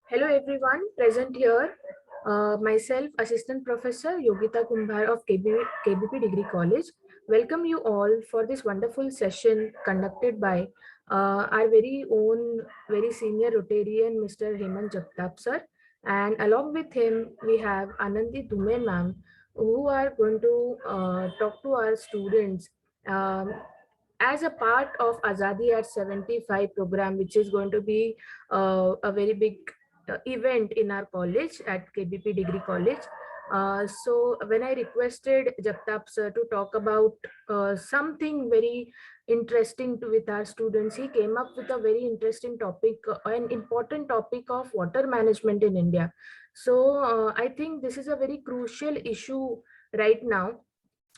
Hello everyone present here. Myself, Assistant Professor Yogita Kumbhar of KBP Degree College. Welcome you all for this wonderful session conducted by our very own, very senior Rotarian, Mr. Hemant Jagtap sir. And along with him, we have Anandi Dhume ma'am, who are going to talk to our students um, as a part of Azadi at 75 program, which is going to be a very big event in our college at KBP Degree College. So when I requested Jagtap sir to talk about something very interesting with our students, he came up with a very interesting topic, an important topic of water management in India. So I think this is a very crucial issue right now,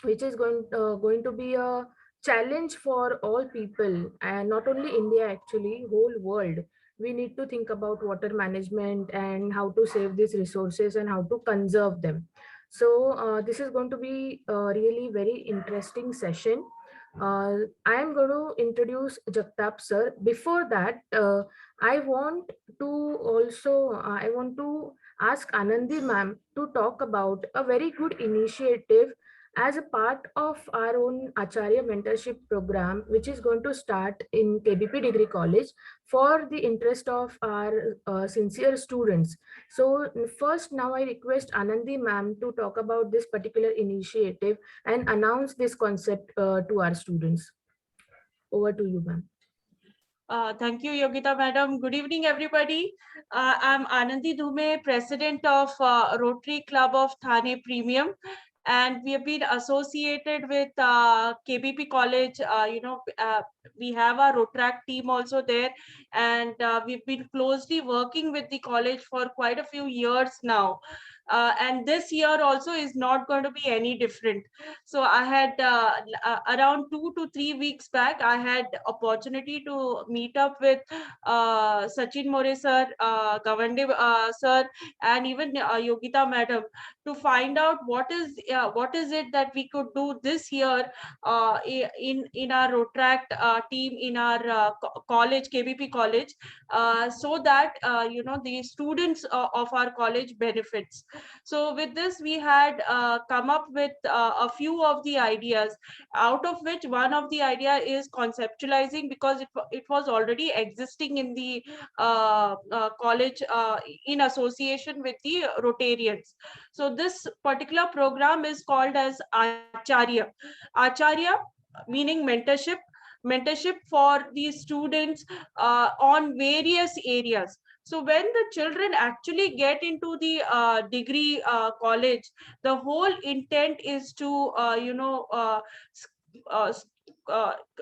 which is going to be a challenge for all people, and not only India, actually whole world. We need to think about water management and how to save these resources and how to conserve them. So this is going to be a really very interesting session. I am going to introduce Jagtap sir. Before that, I want to ask Anandi ma'am to talk about a very good initiative as a part of our own Acharya mentorship program, which is going to start in KBP Degree College for the interest of our sincere students. So first, now I request Anandi ma'am to talk about this particular initiative and announce this concept to our students. Over to you, ma'am. Thank you, Yogita madam. Good evening, everybody. I'm Anandi Dhume, president of Rotary Club of Thane Premium, and we have been associated with KBP College. We have our Rotaract team also there, and we've been closely working with the college for quite a few years now. And this year also is not going to be any different. So I had around 2 to 3 weeks back, I had opportunity to meet up with Sachin More sir, Gavande sir, and even Yogita madam to find out what is it that we could do this year in our Rotaract team in our college, KBP college, so that the students of our college benefits. So with this, we had come up with a few of the ideas, out of which one of the idea is conceptualizing, because it was already existing in the college in association with the Rotarians. So this particular program is called as Acharya. Acharya meaning mentorship for the students on various areas. So when the children actually get into the degree college, the whole intent is to uh, uh,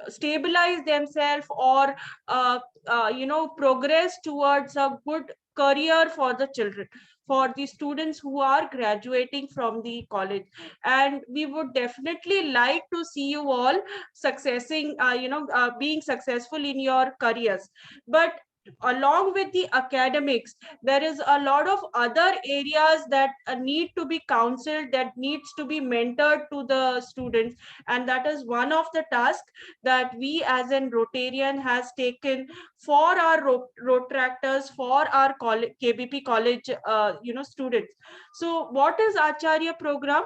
stabilize themselves, or progress towards a good career for the children, for the students who are graduating from the college. And we would definitely like to see you all being successful in your careers. But along with the academics, there is a lot of other areas that need to be counseled, that needs to be mentored to the students. And that is one of the tasks that we as an Rotarian has taken for our Rotractors, for our KBP college students. So what is Acharya program?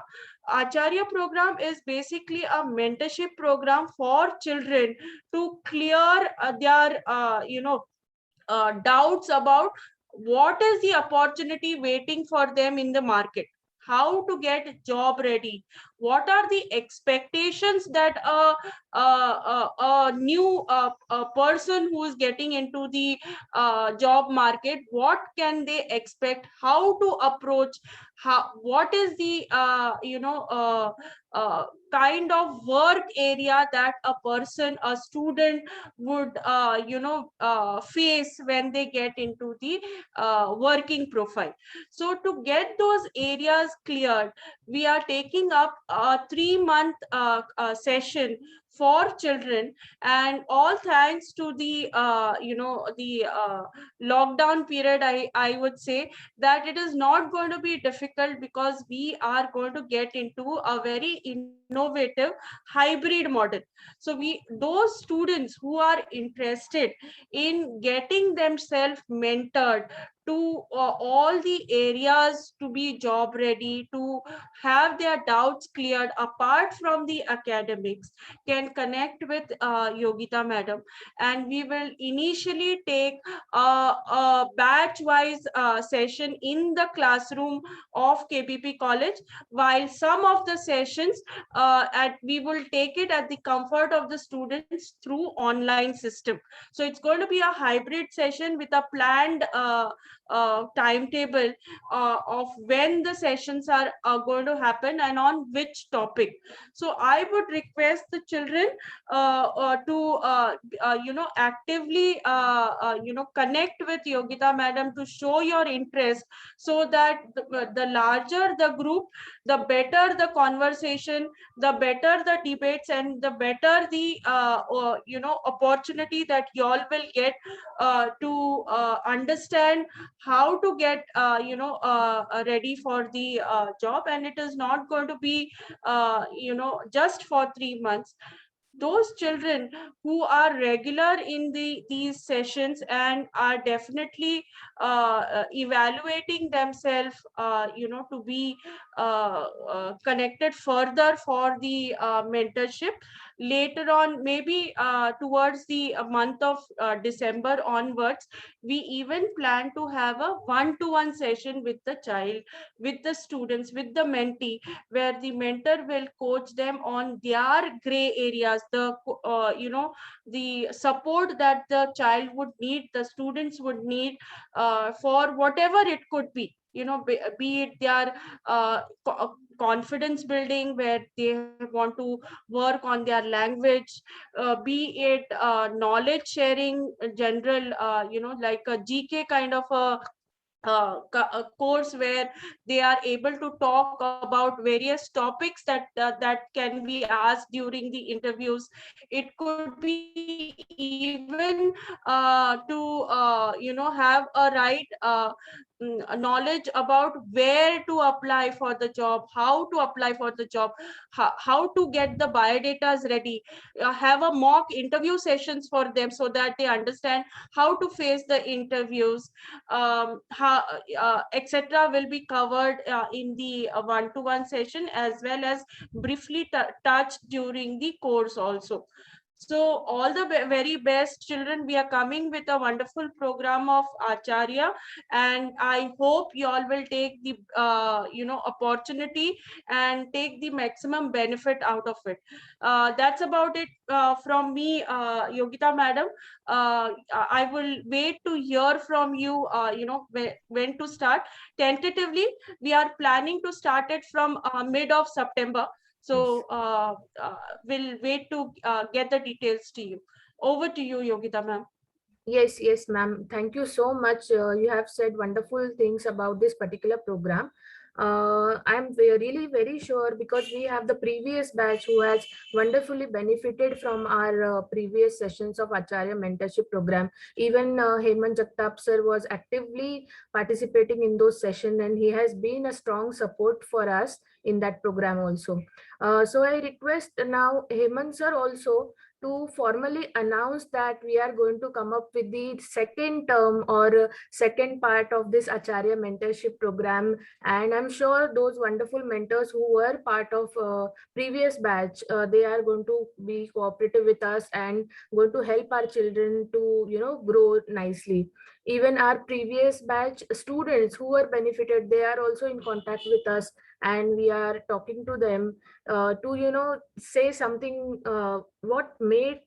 Acharya program is basically a mentorship program for children to clear their doubts about what is the opportunity waiting for them in the market, how to get job ready, what are the expectations that a new a person who is getting into the job market, what can they expect, how to approach, what is the kind of work area that a person, a student would face when they get into the working profile. So to get those areas cleared, we are taking up a 3-month session for children. And all thanks to the lockdown period, I would say that it is not going to be difficult, because we are going to get into a very innovative hybrid model. So those students who are interested in getting themselves mentored to all the areas to be job ready, to have their doubts cleared apart from the academics, can connect with Yogita madam. And we will initially take a batch wise session in the classroom of KBP college, while some of the sessions we will take it at the comfort of the students through online system. So it's going to be a hybrid session with a planned timetable of when the sessions are going to happen and on which topic. So I would request the children to actively connect with Yogita madam to show your interest, so that the larger the group, the better the conversation, the better the debates, and the better the opportunity that you all will get to understand how to get ready for the job. And it is not going to be just for 3 months. Those children who are regular in these sessions and are definitely evaluating themselves to be connected further for the mentorship later on, maybe towards the month of December onwards, we even plan to have a one-to-one session with the child, with the students, with the mentee, where the mentor will coach them on their gray areas, the support that the child would need, the students would need for whatever it could be, be it their confidence building, where they want to work on their language, be it knowledge sharing, general, like a GK kind of a course where they are able to talk about various topics that can be asked during the interviews. It could be even have a right knowledge about where to apply for the job, how to apply for the job, how to get the biodatas ready, have a mock interview sessions for them so that they understand how to face the interviews, etc., will be covered in the one-to-one session, as well as briefly touched during the course also. So all the very best, children. We are coming with a wonderful program of Acharya, and I hope you all will take the opportunity and take the maximum benefit out of it. That's about it from me, Yogita madam. I will wait to hear from you, when to start. Tentatively, we are planning to start it from mid of September. So we'll wait to get the details to you. Over to you, Yogita ma'am. Yes, ma'am. Thank you so much. You have said wonderful things about this particular program. I'm really very sure, because we have the previous batch who has wonderfully benefited from our previous sessions of Acharya mentorship program. Even Hemant Jagtap sir was actively participating in those sessions, and he has been a strong support for us in that program also. So I request now Hemant sir also to formally announce that we are going to come up with the second term or second part of this Acharya mentorship program. And I'm sure those wonderful mentors who were part of previous batch, they are going to be cooperative with us and going to help our children to grow nicely. Even our previous batch students who were benefited, they are also in contact with us, and we are talking to them to say something, what made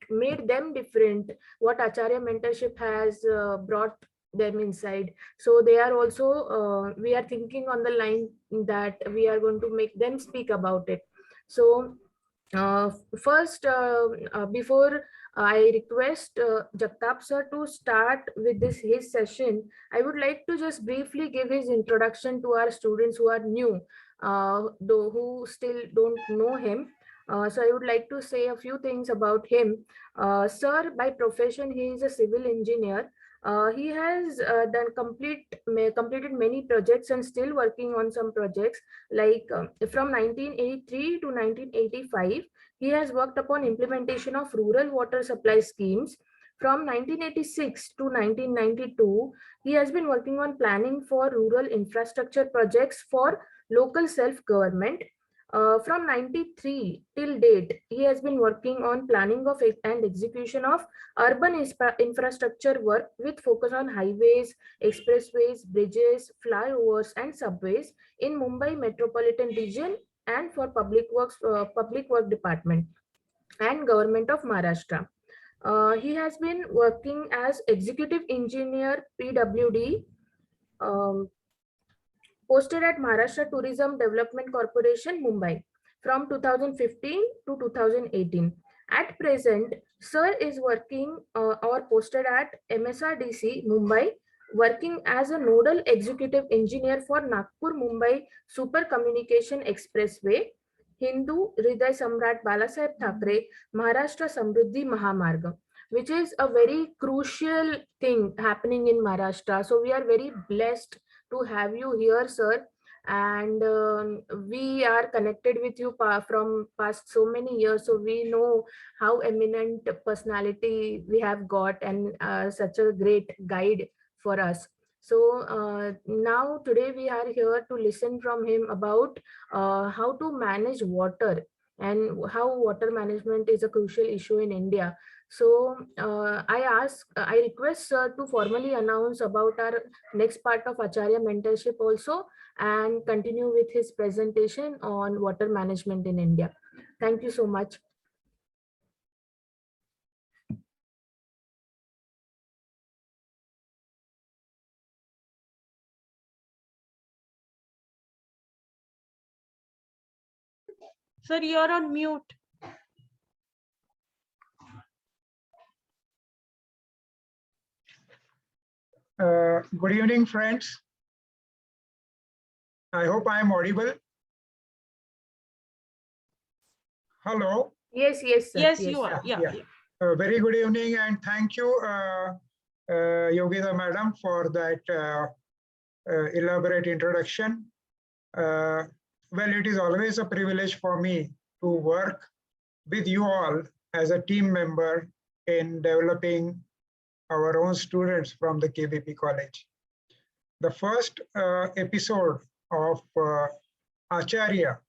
them different, what Acharya mentorship has brought them inside. So they are also, we are thinking on the line that we are going to make them speak about it. So first, before I request Jagtap sir to start with this his session, I would like to just briefly give his introduction to our students who are new, though who still don't know him. So I would like to say a few things about him. Sir, by profession, he is a civil engineer. He has completed many projects and still working on some projects, like from 1983 to 1985. He has worked upon implementation of rural water supply schemes. From 1986 to 1992, he has been working on planning for rural infrastructure projects for local self-government. From 93 till date, he has been working on planning of and execution of urban infrastructure work with focus on highways, expressways, bridges, flyovers, and subways in Mumbai metropolitan region and for public work department and government of Maharashtra. He has been working as executive engineer PWD, um, posted at Maharashtra Tourism Development Corporation, Mumbai, from 2015 to 2018. At present, Sir is working or posted at MSRDC, Mumbai, working as a nodal executive engineer for Nagpur Mumbai Super Communication Expressway, Hindu Hriday Samrat Balasaheb Thackeray Maharashtra Samruddhi Mahamarg, which is a very crucial thing happening in Maharashtra. So we are very blessed to have you here, sir. And we are connected with you from past so many years, so we know how eminent personality we have got and such a great guide for us. So now today we are here to listen from him about how to manage water and how water management is a crucial issue in India. So I request sir to formally announce about our next part of Acharya mentorship also and continue with his presentation on water management in India. Thank you so much. Sir, you're on mute. Good evening, friends. I hope I am audible. Hello. Yes, yes, sir. Yes, you are. Yeah, Yeah. yeah. Very good evening and thank you, Yogita madam, for that elaborate introduction. Well, it is always a privilege for me to work with you all as a team member in developing our own students from the KBP College. The first episode of Acharya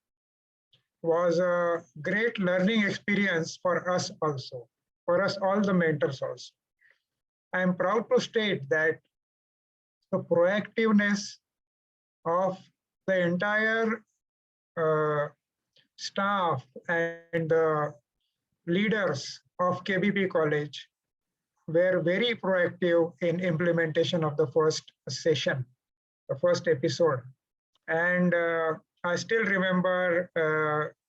was a great learning experience for us also, for us all the mentors also. I am proud to state that the proactiveness of the entire staff and the leaders of KBP College were very proactive in implementation of the first session, the first episode. And I still remember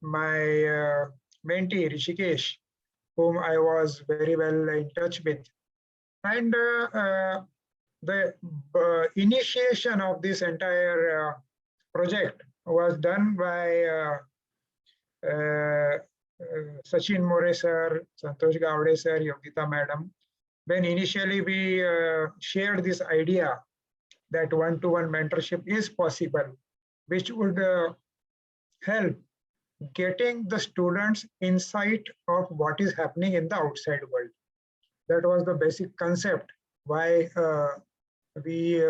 my mentee, Rishikesh, whom I was very well in touch with. And the initiation of this entire project was done by Sachin More sir, Santosh Gavde sir, Yogita madam. When initially we shared this idea that one-to-one mentorship is possible, which would help getting the students insight of what is happening in the outside world. That was the basic concept why we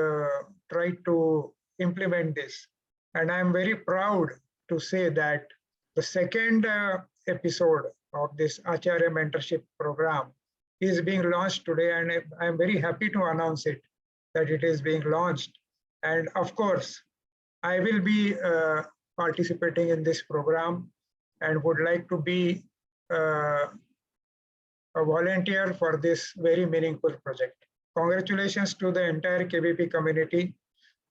tried to implement this. And I'm very proud to say that the second episode of this Acharya mentorship program is being launched today, and I'm very happy to announce it, that it is being launched. And of course, I will be participating in this program and would like to be a volunteer for this very meaningful project. Congratulations to the entire KBP community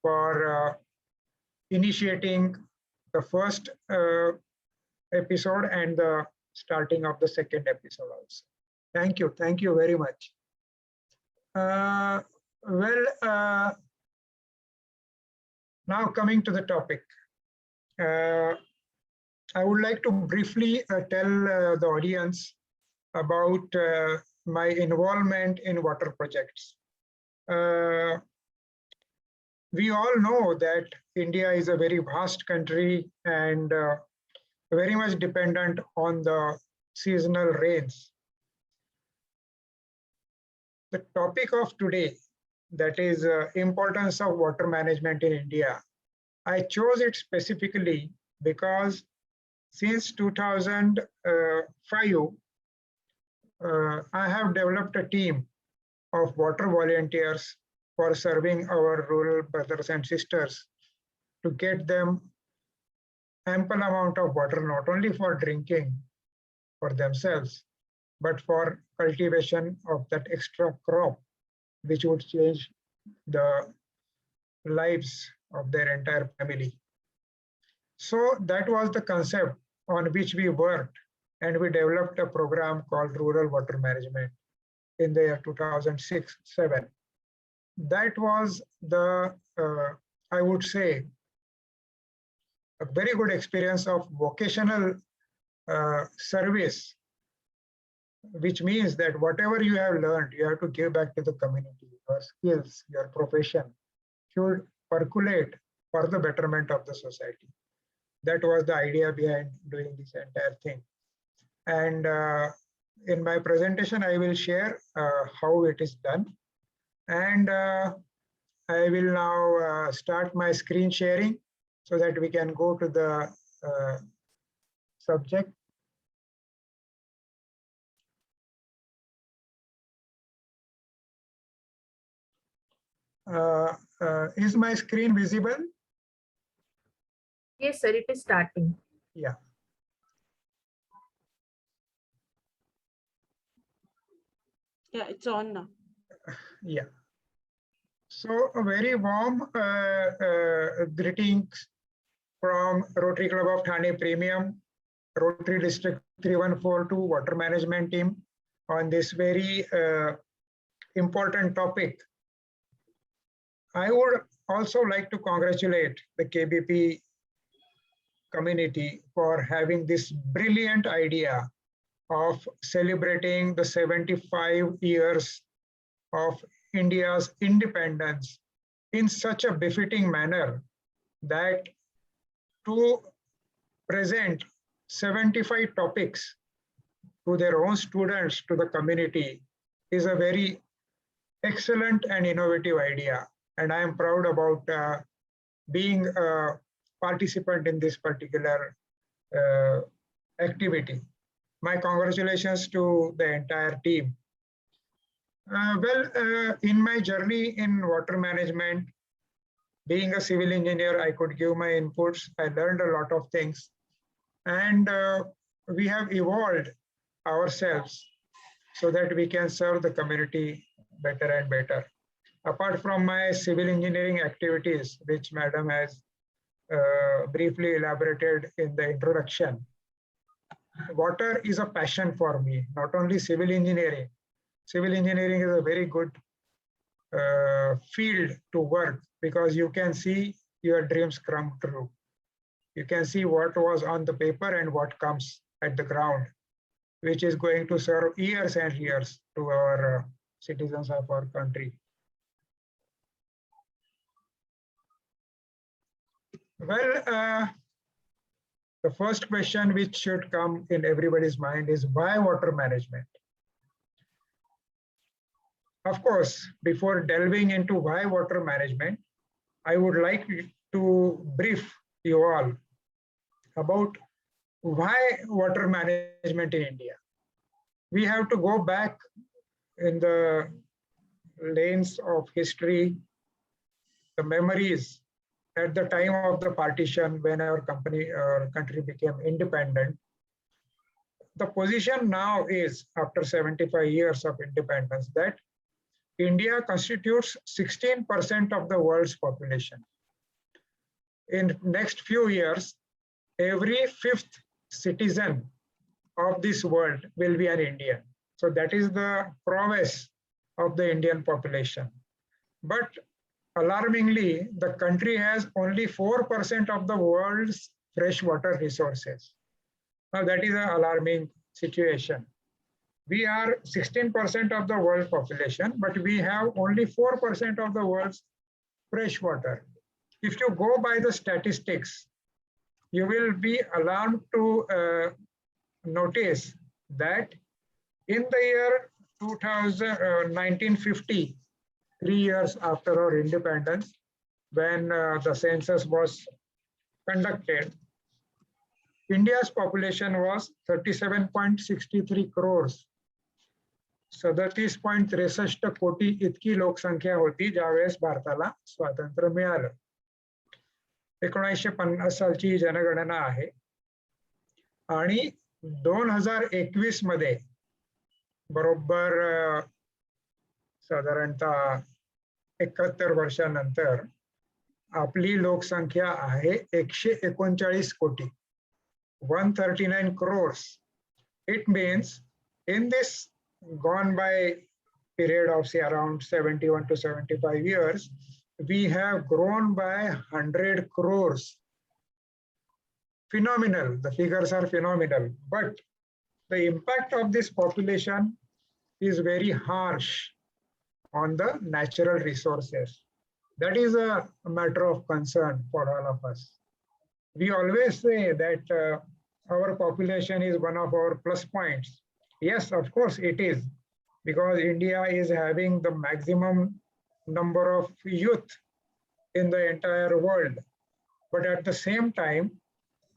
for initiating the first episode and the starting of the second episode also. Thank you very much. Now coming to the topic, I would like to briefly tell the audience about my involvement in water projects. We all know that India is a very vast country and very much dependent on the seasonal rains. The topic of today, that is importance of water management in India. I chose it specifically because since 2005, I have developed a team of water volunteers for serving our rural brothers and sisters to get them ample amount of water, not only for drinking for themselves, but for cultivation of that extra crop, which would change the lives of their entire family. So that was the concept on which we worked, and we developed a program called Rural Water Management in the year 2006-07. That was the, I would say, a very good experience of vocational service, which means that whatever you have learned, you have to give back to the community. Your skills, your profession should percolate for the betterment of the society. That was the idea behind doing this entire thing. And in my presentation, I will share how it is done. And I will now start my screen sharing so that we can go to the subject. Is my screen visible? Yes, sir, it is starting. Yeah. Yeah, it's on now. Yeah. So a very warm greetings from Rotary Club of Thane Premium, Rotary District 3142 Water Management Team on this very important topic. I would also like to congratulate the KBP community for having this brilliant idea of celebrating the 75 years of India's independence in such a befitting manner that to present 75 topics to their own students, to the community, is a very excellent and innovative idea. And I am proud about being a participant in this particular activity. My congratulations to the entire team. In my journey in water management, being a civil engineer, I could give my inputs. I learned a lot of things. And we have evolved ourselves so that we can serve the community better and better. Apart from my civil engineering activities, which Madam has briefly elaborated in the introduction, water is a passion for me, not only civil engineering. Civil engineering is a very good field to work because you can see your dreams come true. You can see what was on the paper and what comes at the ground, which is going to serve years and years to our citizens of our country. Well, the first question which should come in everybody's mind is why water management? Of course, before delving into why water management, I would like to brief you all about why water management in India. We have to go back in the lanes of history, the memories at the time of the partition when our country became independent. The position now is, after 75 years of independence, that India constitutes 16% of the world's population. In next few years, every fifth citizen of this world will be an Indian. So that is the prowess of the Indian population. But alarmingly, the country has only 4% of the world's freshwater resources. Now that is an alarming situation. We are 16% of the world population, but we have only 4% of the world's fresh water. If you go by the statistics, you will be alarmed to notice that in the year 1950, 3 years after our independence, when the census was conducted, India's population was 37.63 crores. 37.63 कोटी इतकी लोकसंख्या होती ज्यावेळेस भारताला स्वातंत्र्य मिळालं. 1950 सालची जनगणना आहे आणि 2021 मध्ये बरोबर साधारणतः 71 वर्षानंतर आपली लोकसंख्या आहे 139 कोटी, 139 crores. It means in this gone by period of say around 71 to 75 years, we have grown by 100 crores. Phenomenal, the figures are phenomenal, but the impact of this population is very harsh on the natural resources. That is a matter of concern for all of us. We always say that our population is one of our plus points. Yes, of course it is, because India is having the maximum number of youth in the entire world. But at the same time,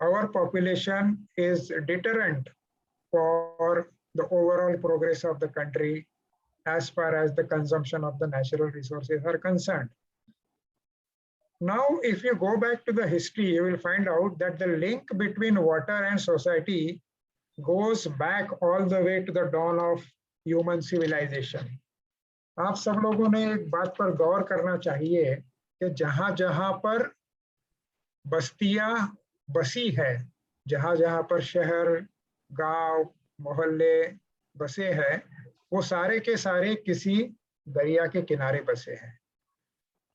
our population is deterrent for the overall progress of the country as far as the consumption of the natural resources are concerned. Now, if you go back to the history, you will find out that the link between water and society goes back all the way to the dawn of human civilization. आप सब लोगों ने एक बात पर गौर करना चाहिए कि जहां जहां पर बस्तियां बसी है, जहां जहां पर शहर, गांव, मोहल्ले बसे हैं, वो सारे के सारे किसी दरिया के किनारे बसे हैं.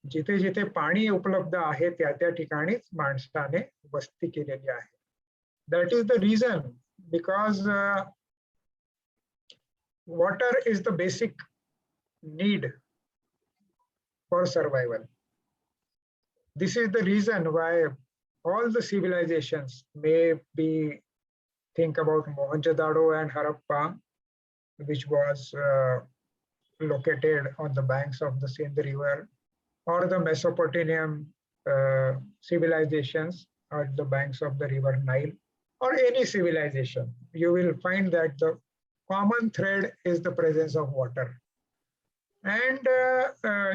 जिथे जिथे पाणी उपलब्ध आहे त्या त्या ठिकाणीच माणसाने वस्ती केलेली आहे. That is the reason, because water is the basic need for survival. This is the reason why all the civilizations, maybe think about Mohenjo-daro and Harappa, which was located on the banks of the Sindh River, or the Mesopotamian civilizations at the banks of the river Nile, or any civilization, you will find that the common thread is the presence of water. And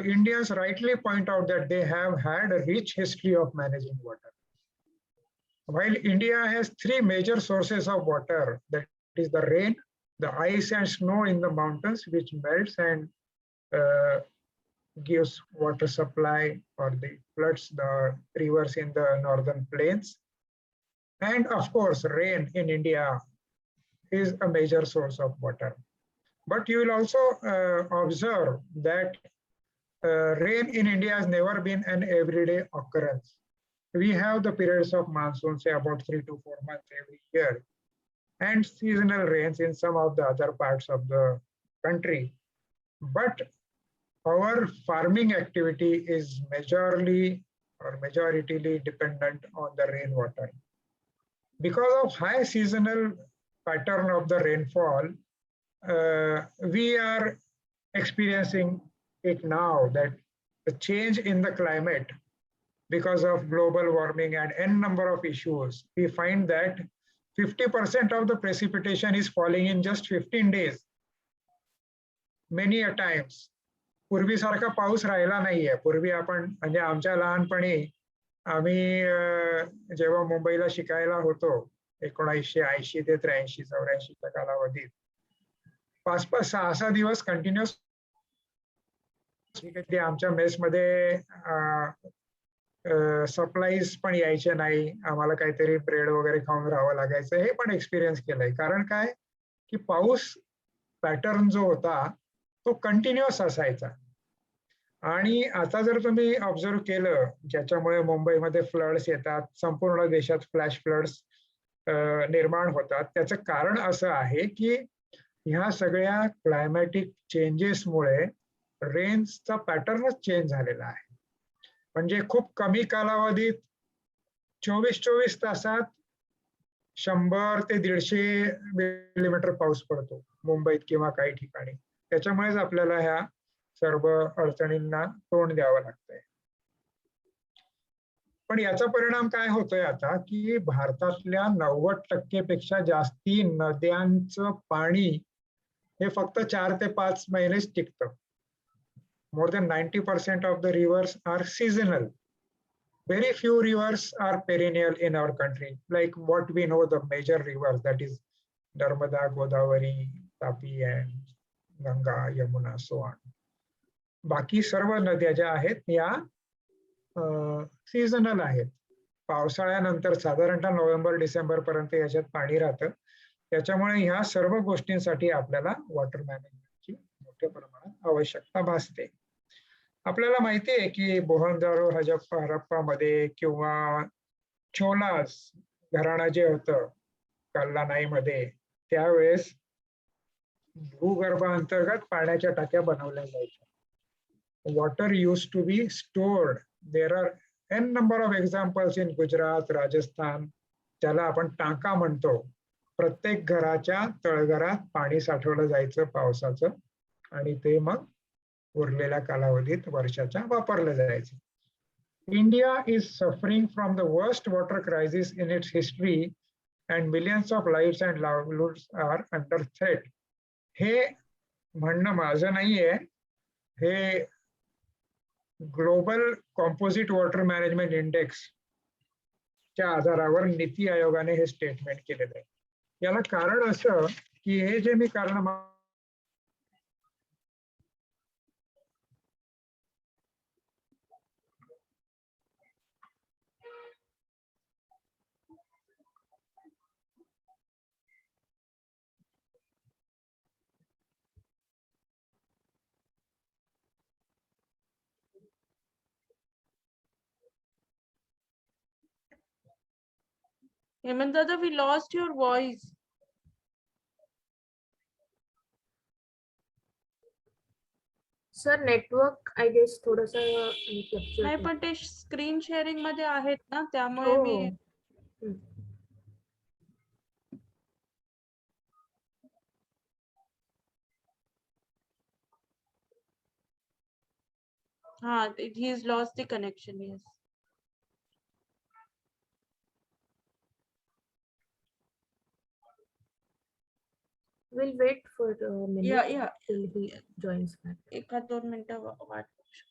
Indians rightly point out that they have had a rich history of managing water. While India has three major sources of water, that is the rain, the ice and snow in the mountains, which melts and gives water supply or the floods the rivers in the northern plains. And of course, rain in India is a major source of water. But you will also observe that rain in India has never been an everyday occurrence. We have the periods of monsoon, say about 3 to 4 months every year, and seasonal rains in some of the other parts of the country. But our farming activity is majoritarily dependent on the rainwater. Because of high seasonal pattern of the rainfall, we are experiencing it now, that the change in the climate because of global warming and n number of issues, we find that 50% of the precipitation is falling in just 15 days. Many a times. पूर्वीसारखा पाऊस राहिला नाहीये. पूर्वी आपण म्हणजे आमच्या लहानपणी आम्ही जेव्हा मुंबईला शिकायला होतो 1980 ते 83 84च्या कालावधीत 5-5 6-6 दिवस कंटिन्युअस आमच्या मेसमध्ये सप्लाईज पण यायचे नाही. आम्हाला काहीतरी ब्रेड वगैरे खाऊन राहावं लागायचं. हे पण एक्सपिरियन्स केलंय. कारण काय की पाऊस पॅटर्न जो होता तो कंटिन्युअस असायचा. आणि आता जर तुम्ही ऑब्झर्व केलं, ज्याच्यामुळे मुंबईमध्ये फ्लड्स येतात, संपूर्ण देशात फ्लॅश फ्लड्स निर्माण होतात, त्याचं कारण असं आहे की ह्या सगळ्या क्लायमॅटिक चेंजेसमुळे रेन्सचा पॅटर्नच चेंज झालेला आहे. म्हणजे खूप कमी कालावधीत 24 तासात 100 ते 150 मिलीमीटर पाऊस पडतो मुंबईत किंवा काही ठिकाणी. त्याच्यामुळेच आपल्याला ह्या सर्व अडचणींना तोंड द्यावं लागतंय. पण याचा परिणाम काय होतोय आता की भारतातल्या 90% पेक्षा जास्ती नद्यांचं पाणी हे फक्त 4 ते 5 महिनेच टिकतं. More than 90% of the rivers are seasonal. Very few rivers are perennial in our country. Like what we know, the major rivers, that is Narmada, Godavari, Tapi, and Ganga, Yamuna, so on. बाकी सर्व नद्या ज्या आहेत या seasonal आहेत. पावसाळ्यानंतर साधारणतः November December पर्यंत याच्यात पाणी राहतं. त्याच्यामुळे ह्या सर्व गोष्टींसाठी आपल्याला वॉटर मॅनेजमेंटची मोठ्या प्रमाणात आवश्यकता भासते. आपल्याला माहिती आहे की मोहनजोदडो हरप्पामध्ये किंवा चोलास घराणं जे होतं कल्लानाईमध्ये त्यावेळेस भूगर्भांतर्गत पाण्याच्या टाक्या बनवल्या जायच्या. Water used to be stored. There are n number of examples in Gujarat, Rajasthan. त्याला आपण टाका म्हणतो. प्रत्येक घराच्या तळघरात पाणी साठवलं जायचं पावसाचं आणि ते मग उरलेल्या कालावधीत वर्षाच्या वापरलं जायचं. India is suffering from the worst water crisis in its history and millions of lives and livelihoods are under threat. हे म्हणणं माझं नाहीये, हे global composite water management index च्या आधारावर नीती आयोगाने हे स्टेटमेंट केलेलं आहे. याला कारण असं की हे जे मी कारण Hemant Dada, we lost your voice. Sir network I guess थोडस नाही पण ते स्क्रीन शेअरिंग मध्ये आहेत ना त्यामुळे हो, मी हो. हा he has lost the connection. Yes. We'll wait for a minute Yeah. till he joins back. 1-2 मिनिटं वाट बघू शकता.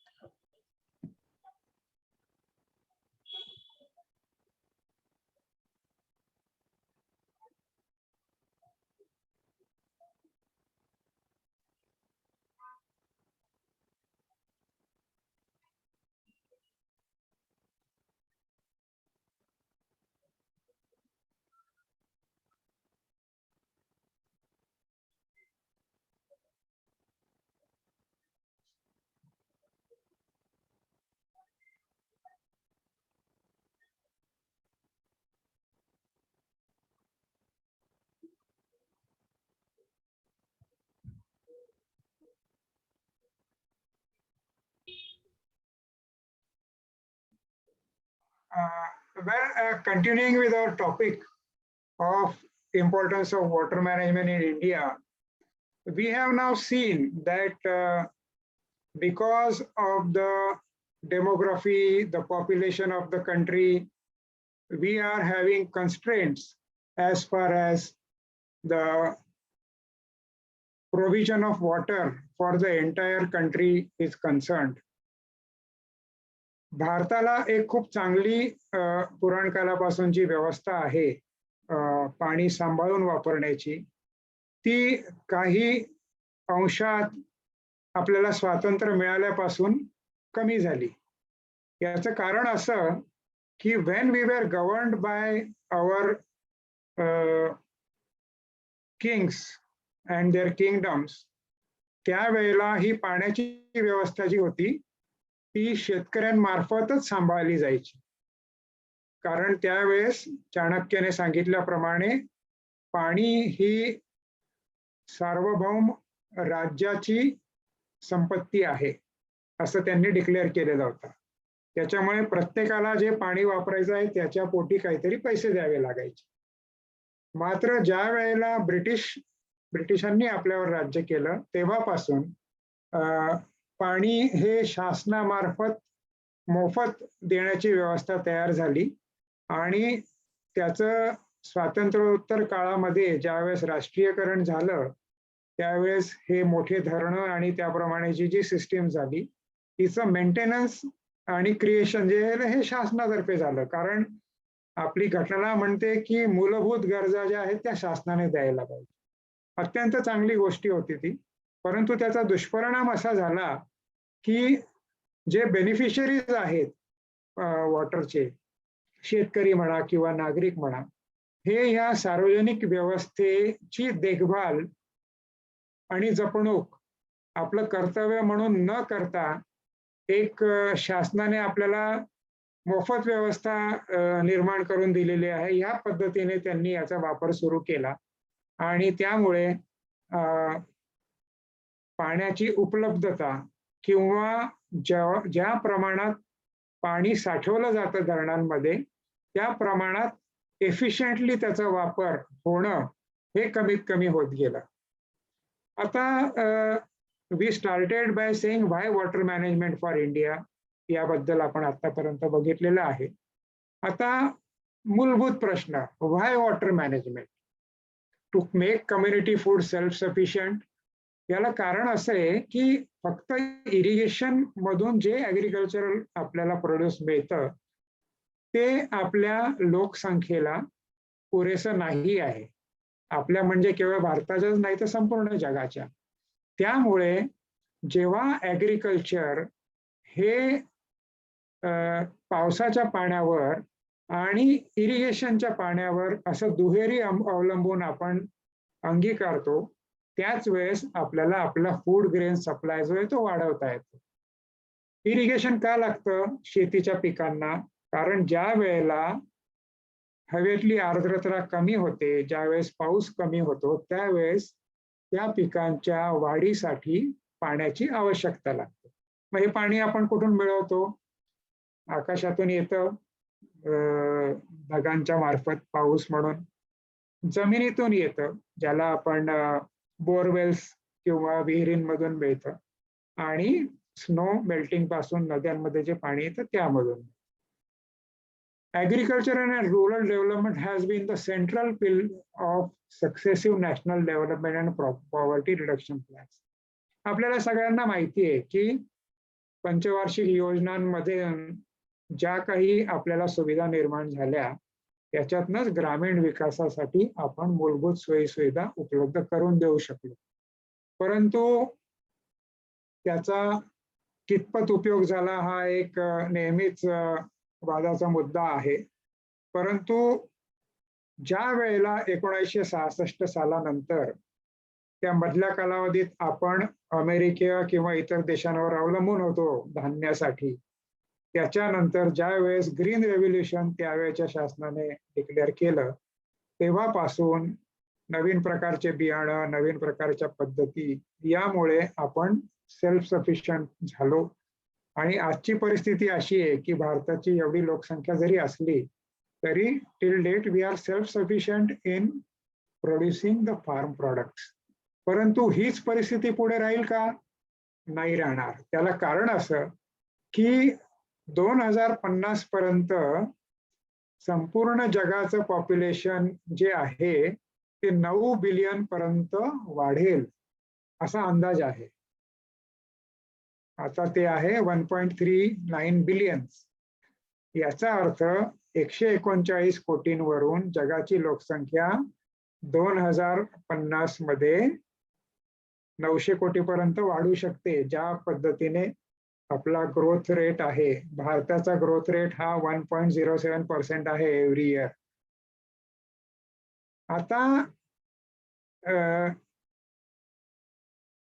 Continuing with our topic of importance of water management in India, we have now seen that because of the demography, the population of the country, we are having constraints as far as the provision of water for the entire country is concerned. भारताला एक खूप चांगली पुराण कालापासूनची व्यवस्था आहे पाणी सांभाळून वापरण्याची. ती काही अंशात आपल्याला स्वातंत्र्य मिळाल्यापासून कमी झाली. याचं कारण असं की when we were governed by our kings and their kingdoms, त्यावेळेला ही पाण्याची व्यवस्था जी होती ती शेतकऱ्यांमार्फतच सांभाळली जायची. कारण त्यावेळेस चाणक्याने सांगितल्याप्रमाणे पाणी ही सार्वभौम राज्याची संपत्ती आहे असं त्यांनी डिक्लेअर केलेलं होतं. त्याच्यामुळे प्रत्येकाला जे पाणी वापरायचं आहे त्याच्या पोटी काहीतरी पैसे द्यावे लागायचे. मात्र ज्या वेळेला ब्रिटिश ब्रिटिशांनी आपल्यावर राज्य केलं तेव्हापासून पाणी हे शासनामार्फत मोफत देण्याची व्यवस्था तयार झाली आणि त्याचं स्वातंत्र्योत्तर काळामध्ये ज्यावेळेस राष्ट्रीयकरण झालं त्यावेळेस हे मोठे धरणं आणि त्याप्रमाणेची जी सिस्टीम झाली तिचं मेंटेनन्स आणि क्रिएशन जे हे शासनातर्फे झालं. कारण आपली घटना म्हणते की मूलभूत गरजा ज्या आहेत त्या शासनाने द्यायला पाहिजे. अत्यंत चांगली गोष्टी होती ती, परंतु त्याचा दुष्परिणाम असा झाला की जे बेनिफिशरीज आहेत वॉटरचे, शेतकरी म्हणा किंवा नागरिक म्हणा, हे या सार्वजनिक व्यवस्थेची देखभाल आणि जपणूक आपलं कर्तव्य म्हणून न करता एक शासनाने आपल्याला मोफत व्यवस्था निर्माण करून दिलेली आहे, या पद्धतीने त्यांनी याचा वापर सुरू केला आणि त्यामुळे पाण्याची उपलब्धता किंवा ज्या प्रमाणात पाणी साठवलं जातं धरणांमध्ये त्या प्रमाणात एफिशियंटली त्याचा वापर होणं हे कमीत कमी होत गेलं. आता we started by saying why water management for India, याबद्दल आपण आतापर्यंत बघितलेलं आहे. आता मूलभूत प्रश्न, why water management? To make community food self sufficient. याला कारण असं आहे की फक्त इरिगेशन मधून जे ॲग्रिकल्चरल आपल्याला प्रोड्यूस मिळतं ते आपल्या लोकसंख्येला पुरेसं नाही आहे. आपल्या म्हणजे केवळ भारताच्याच नाही तर संपूर्ण जगाच्या. त्यामुळे जेव्हा ॲग्रिकल्चर हे पावसाच्या पाण्यावर आणि इरिगेशनच्या पाण्यावर असं दुहेरी अवलंबून आपण अंगीकारतो, त्याच वेळेस आपल्याला आपला फूड ग्रेन सप्लाय जो आहे तो वाढवता येतो. इरिगेशन का लागतं शेतीच्या पिकांना? कारण ज्या वेळेला हवेतली आर्द्रता कमी होते, ज्यावेळेस पाऊस कमी होतो, त्यावेळेस त्या पिकांच्या वाढीसाठी पाण्याची आवश्यकता लागते. मग हे पाणी आपण कुठून मिळवतो? आकाशातून येतं, ढगांच्या मार्फत पाऊस म्हणून, जमिनीतून येतं ज्याला आपण बोरवेल्स किंवा विहिरींमधून मिळतं, आणि स्नो मेल्टिंग पासून नद्यांमध्ये जे पाणी येतं त्यामधून. Agriculture and rural development has been the central pillar of successive national development and poverty reduction plans. आपल्याला सगळ्यांना माहिती आहे की पंचवार्षिक योजनांमध्ये ज्या काही आपल्याला सुविधा निर्माण झाल्या त्याच्यातनंच ग्रामीण विकासासाठी आपण मूलभूत सोयी सुविधा उपलब्ध करून देऊ शकलो. परंतु त्याचा कितपत उपयोग झाला हा एक नेहमीच वादाचा मुद्दा आहे. परंतु ज्या वेळेला 1966 सालानंतर त्या मधल्या कालावधीत आपण अमेरिका किंवा इतर देशांवर अवलंबून होतो धान्यासाठी, त्याच्यानंतर ज्या वेळेस ग्रीन रेव्होल्यूशन त्यावेळेच्या शासनाने डिक्लेअर केलं तेव्हापासून नवीन प्रकारचे बियाणं, नवीन प्रकारच्या पद्धती, यामुळे आपण सेल्फ सफिशियंट झालो. आणि आजची परिस्थिती अशी आहे की भारताची एवढी लोकसंख्या जरी असली तरी till date we are self sufficient in producing the farm products. परंतु हीच परिस्थिती पुढे राहील का? नाही राहणार. त्याला कारण असं की 2050 पर्यंत संपूर्ण जगाचं पॉप्युलेशन जे आहे ते 9 बिलियन पर्यंत वाढेल असा अंदाज आहे. आता ते आहे 1.39 बिलियन्स. याचा अर्थ 139 कोटींवरून जगाची लोकसंख्या 2050 मध्ये 900 कोटीपर्यंत वाढू शकते. ज्या पद्धतीने आपला ग्रोथ रेट आहे, भारताचा ग्रोथ रेट हा 1.07% आहे एव्हरी इयर. आता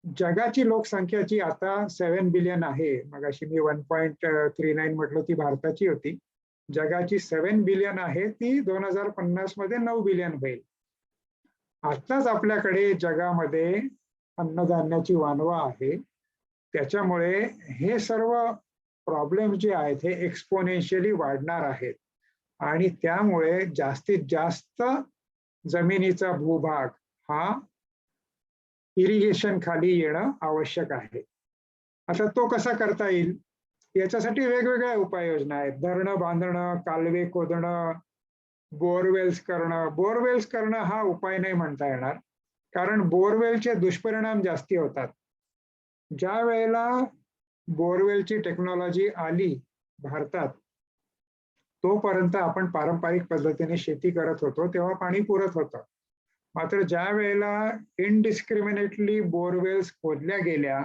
जगाची लोकसंख्याची आता 7 बिलियन आहे. मगाशी मी 1.39 म्हटलं ती भारताची होती. जगाची 7 बिलियन आहे, ती 2050 मध्ये 9 बिलियन होईल. आताच आपल्याकडे जगामध्ये अन्नधान्याची वानवा आहे, त्याच्यामुळे हे सर्व प्रॉब्लेम जे आहेत हे एक्सपोनेन्शियली वाढणार आहेत आणि त्यामुळे जास्तीत जास्त जमिनीचा भूभाग हा इरिगेशन खाली येणं आवश्यक आहे. आता तो कसा करता येईल, याच्यासाठी वेगवेगळ्या उपाययोजना आहेत. धरणं बांधणं, कालवे खोदणं, बोरवेल्स करणं. बोरवेल्स करणं हा उपाय नाही म्हणता येणार, कारण बोरवेलचे दुष्परिणाम जास्ती होतात. ज्या वेळेला बोरवेलची टेक्नॉलॉजी आली भारतात, तोपर्यंत आपण पारंपरिक पद्धतीने शेती करत होतो तेव्हा पाणी पुरत होतं. मात्र ज्या वेळेला इनडिस्क्रिमिनेटली बोरवेल्स खोदल्या गेल्या,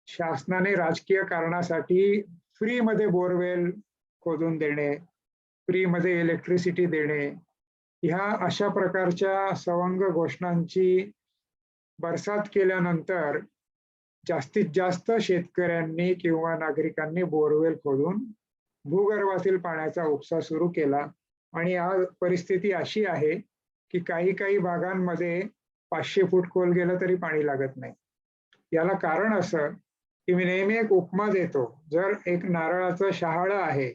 शासनाने राजकीय कारणासाठी फ्रीमध्ये बोरवेल खोदून देणे, फ्रीमध्ये इलेक्ट्रिसिटी देणे, ह्या अशा प्रकारच्या सवंग घोषणांची बरसात केल्यानंतर जास्तीत जास्त शेतकऱ्यांनी किंवा नागरिकांनी बोरवेल खोदून भूगर्भातील पाण्याचा उपसा सुरू केला. आणि आज परिस्थिती अशी आहे की काही भागांमध्ये 500 फूट खोल गेलं तरी पाणी लागत नाही. याला कारण असं की मी नेहमी एक उपमा देतो. जर एक नारळाचं शहाळं आहे,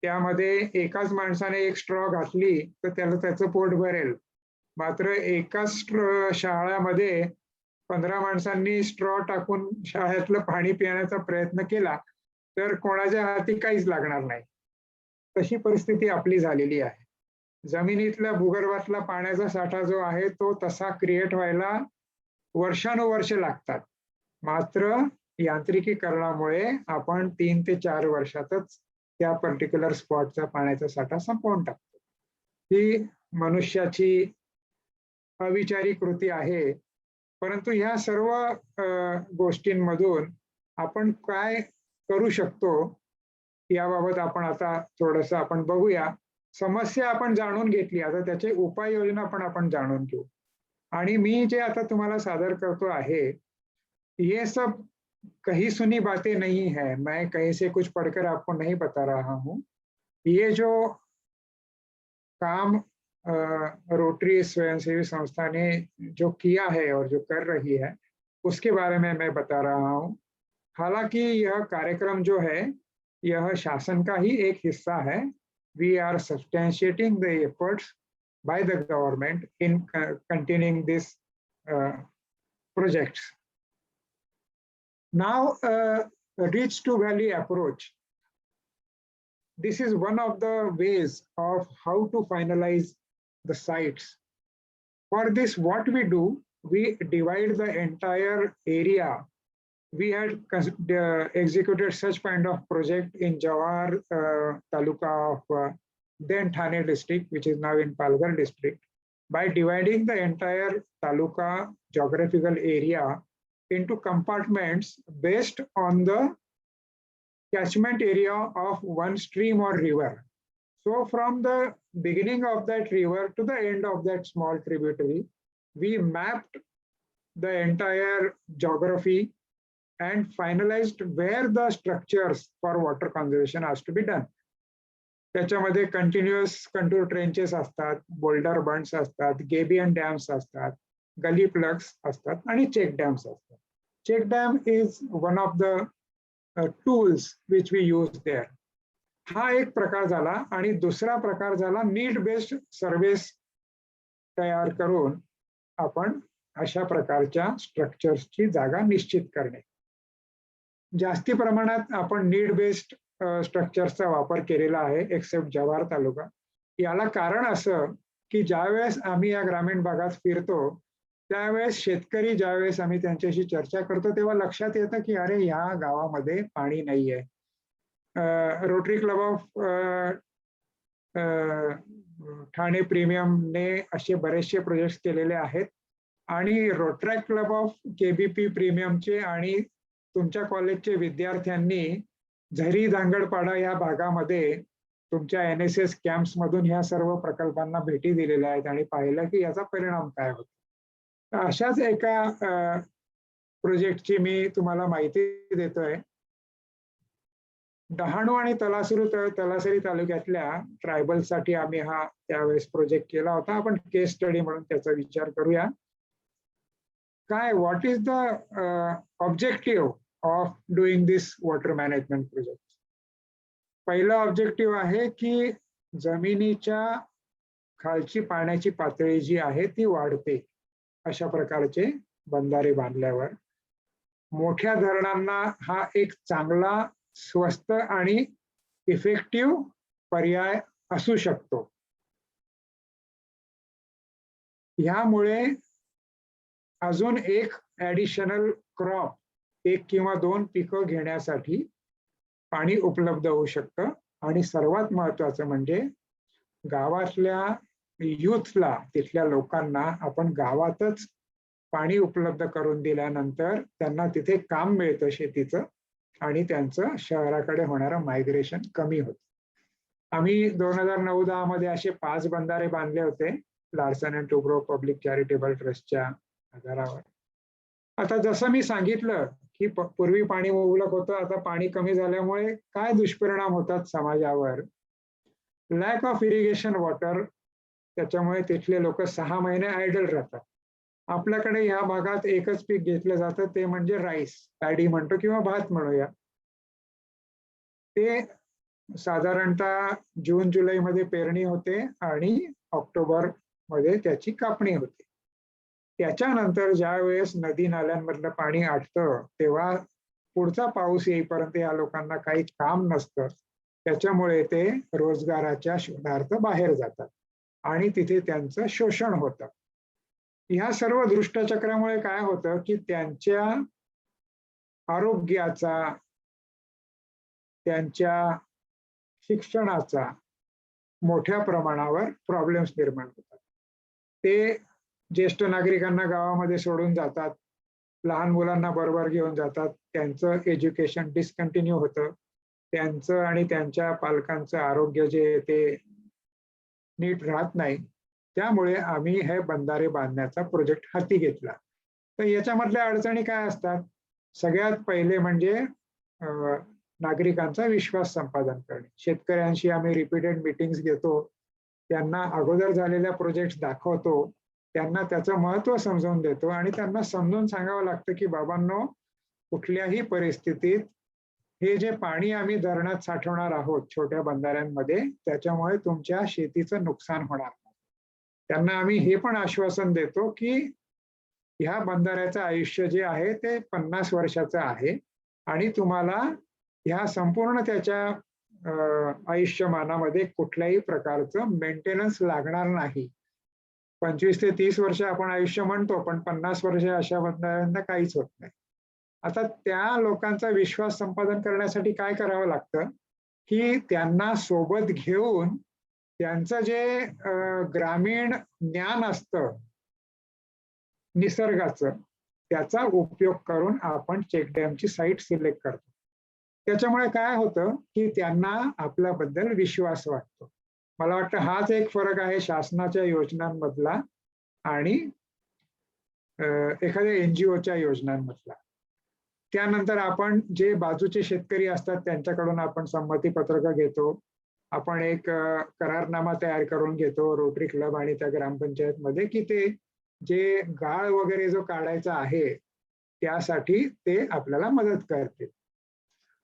त्यामध्ये एकाच माणसाने एक स्ट्रॉ घातली तर त्याला त्याचं पोट भरेल. मात्र एकाच शहाळ्यामध्ये 15 माणसांनी स्ट्रॉ टाकून शहाळ्यातलं पाणी पिण्याचा प्रयत्न केला तर कोणाच्या हाती काहीच लागणार नाही. तशी परिस्थिती आपली झालेली आहे. जमिनीतल्या भूगर्भातला पाण्याचा साठा जो आहे तो तसा क्रिएट व्हायला वर्षानुवर्ष लागतात. मात्र यांत्रिकीकरणामुळे आपण 3 ते 4 वर्षातच त्या पर्टिक्युलर स्पॉटचा पाण्याचा साठा संपवून टाकतो. ही मनुष्याची अविचारी कृती आहे. परंतु ह्या सर्व गोष्टींमधून आपण काय करू शकतो याबाबत आपण आता थोडंसं आपण बघूया. समस्या आपण जाणून घेतली, आता त्याचे उपाययोजना पण आपण जाणून घेऊ. आणि मी जे आता तुम्हाला सादर करतो आहे, ये सब कही सुनी बातें नहीं है, मैं कहीं से कुछ पढ़कर आपको नहीं बता रहा हूँ. ये जो काम रोटरी स्वयंसेवी संस्था ने जो किया है और जो कर रही है उसके बारे में मैं बता रहा हूँ. हालांकि यह कार्यक्रम जो है यह शासन का ही एक हिस्सा है. We are substantiating the efforts by the government in continuing this projects. Now, reach to valley approach. This is one of the ways of how to finalize the sites. For this, what we do, we divide the entire area. We had executed such kind of project in Jawar Taluka of then Thane district, which is now in Palghar district, by dividing the entire taluka geographical area into compartments based on the catchment area of one stream or river. So from the beginning of that river to the end of that small tributary, we mapped the entire geography and finalized where the structures for water conservation has to be done. त्याच्यामध्ये continuous contour trenches असतात, boulder bunds असतात, gabion dams असतात, gully plugs असतात आणि check dams असतात. Check dam is one of the tools which we use there. हा एक प्रकार झाला. आणि दुसरा प्रकार झाला नीड बेस्ड सर्व्हिस तयार करून आपण अशा प्रकारच्या स्ट्रक्चर्सची जागा निश्चित करणे. जास्ती प्रमाणात आपण नीड बेस्ड स्ट्रक्चर्सचा वापर केलेला आहे एक्सेप्ट जव्हार तालुका. याला कारण असं की ज्यावेळेस आम्ही या ग्रामीण भागात फिरतो त्यावेळेस शेतकरी ज्यावेळेस आम्ही त्यांच्याशी चर्चा करतो तेव्हा लक्षात येतं की अरे ह्या गावामध्ये पाणी नाहीये. रोटरी क्लब ऑफ ठाणे प्रीमियमने असे बरेचसे प्रोजेक्ट केलेले आहेत. आणि रोटरॅक क्लब ऑफ केबीपी प्रीमियमचे आणि तुमच्या कॉलेजचे विद्यार्थ्यांनी झरी धांगडपाडा या भागामध्ये तुमच्या NSS कॅम्प्स मधून ह्या सर्व प्रकल्पांना भेटी दिलेल्या आहेत आणि पाहिलं की याचा परिणाम काय होतो. अशाच एका प्रोजेक्टची मी तुम्हाला माहिती देतोय. डहाणू आणि तलासरी तालुक्यातल्या ट्रायबलसाठी आम्ही हा त्यावेळेस प्रोजेक्ट केला होता. आपण केस स्टडी म्हणून त्याचा विचार करूया. काय what is the objective of doing this water management project? पहिला ऑब्जेक्टिव्ह आहे की जमिनीच्या खालची पाण्याची पातळी जी आहे ती वाढते. अशा प्रकारचे बंधारे बांधल्यावर मोठ्या धरणांना हा एक चांगला, स्वस्त आणि इफेक्टिव्ह पर्याय असू शकतो. ह्यामुळे अजून एक ॲडिशनल क्रॉप, 1 किंवा 2 पिकं घेण्यासाठी पाणी उपलब्ध होऊ शकतं. आणि सर्वात महत्त्वाचं म्हणजे गावातल्या युथला, तिथल्या लोकांना आपण गावातच पाणी उपलब्ध करून दिल्यानंतर त्यांना तिथे काम मिळतं शेतीचं आणि त्यांचं शहराकडे होणारं मायग्रेशन कमी होतं. आम्ही 2009-10 मध्ये असे 5 बंधारे बांधले होते Larsen and Toubro public charitable ट्रस्टच्या आधारावर. आता जसं मी सांगितलं की पूर्वी पाणी मुबलक होतं, आता पाणी कमी झाल्यामुळे काय दुष्परिणाम होतात समाजावर. लॅक ऑफ इरिगेशन वॉटर, त्याच्यामुळे तिथले लोक 6 महिने आयडल राहतात. आपल्याकडे ह्या भागात एकच पीक घेतलं जातं, ते म्हणजे राईस, पॅडी म्हणतो किंवा भात म्हणूया. ते साधारणतः जून जुलै मध्ये पेरणी होते आणि ऑक्टोबर मध्ये त्याची कापणी होते. त्याच्यानंतर ज्या वेळेस नदी नाल्यांमधलं पाणी आटतं तेव्हा पुढचा पाऊस येईपर्यंत या लोकांना काही काम नसतं. त्याच्यामुळे ते रोजगाराच्या शोधार्थ बाहेर जातात आणि तिथे त्यांचं शोषण होतं. ह्या सर्व दृष्टचक्रामुळे काय होतं की त्यांच्या आरोग्याचा, त्यांच्या शिक्षणाचा मोठ्या प्रमाणावर प्रॉब्लेम्स निर्माण होतात. ते ज्येष्ठ नागरिकांना गावामध्ये सोडून जातात, लहान मुलांना बरोबर घेऊन जातात, त्यांचं एज्युकेशन डिस्कंटिन्यू होतं, त्यांचं आणि त्यांच्या पालकांचं आरोग्य जे ते नीट राहत नाही. त्यामुळे आम्ही हे बंधारे बांधण्याचा प्रोजेक्ट हाती घेतला. तर याच्यामधल्या अडचणी काय असतात? सगळ्यात पहिले म्हणजे नागरिकांचा विश्वास संपादन करणे. शेतकऱ्यांशी आम्ही रिपीटेड मीटिंग्स घेतो, त्यांना अगोदर झालेल्या प्रोजेक्ट दाखवतो, त्यांना त्याचं महत्त्व समजावून देतो आणि त्यांना समजून सांगावं लागतं की बाबांनो, कुठल्याही परिस्थितीत हे जे पाणी आम्ही धरणात साठवणार आहोत छोट्या बंधाऱ्यांमध्ये, त्याच्यामुळे तुमच्या शेतीचं नुकसान होणार नाही. त्यांना आम्ही हे पण आश्वासन देतो की ह्या बंधाऱ्याचं आयुष्य जे आहे ते 50 वर्षाचं आहे आणि तुम्हाला ह्या संपूर्ण त्याच्या आयुष्यमानामध्ये कुठल्याही प्रकारचं मेंटेनन्स लागणार नाही. 25 ते 30 वर्ष आपण आयुष्य म्हणतो, पण 50 वर्ष अशा बंधाऱ्यांना काहीच होत नाही. आता त्या लोकांचा विश्वास संपादन करण्यासाठी काय करावं लागतं की त्यांना सोबत घेऊन त्यांचं जे ग्रामीण ज्ञान असतं निसर्गाचं, त्याचा उपयोग करून आपण चेकडॅमची साईट सिलेक्ट करतो. त्याच्यामुळे काय होतं की त्यांना आपल्याबद्दल विश्वास वाटतो. मला वाटतं हाच एक फरक आहे शासनाच्या योजनांमधला आणि एखाद्या NGOच्या योजनांमधला. त्यानंतर आपण जे बाजूचे शेतकरी असतात त्यांच्याकडून आपण संमती पत्रक घेतो. आपण एक करारनामा तयार करून घेतो रोटरी क्लब आणि त्या ग्रामपंचायत मध्ये की ते जे गाळ वगैरे जो काढायचा आहे त्यासाठी ते आपल्याला मदत करते.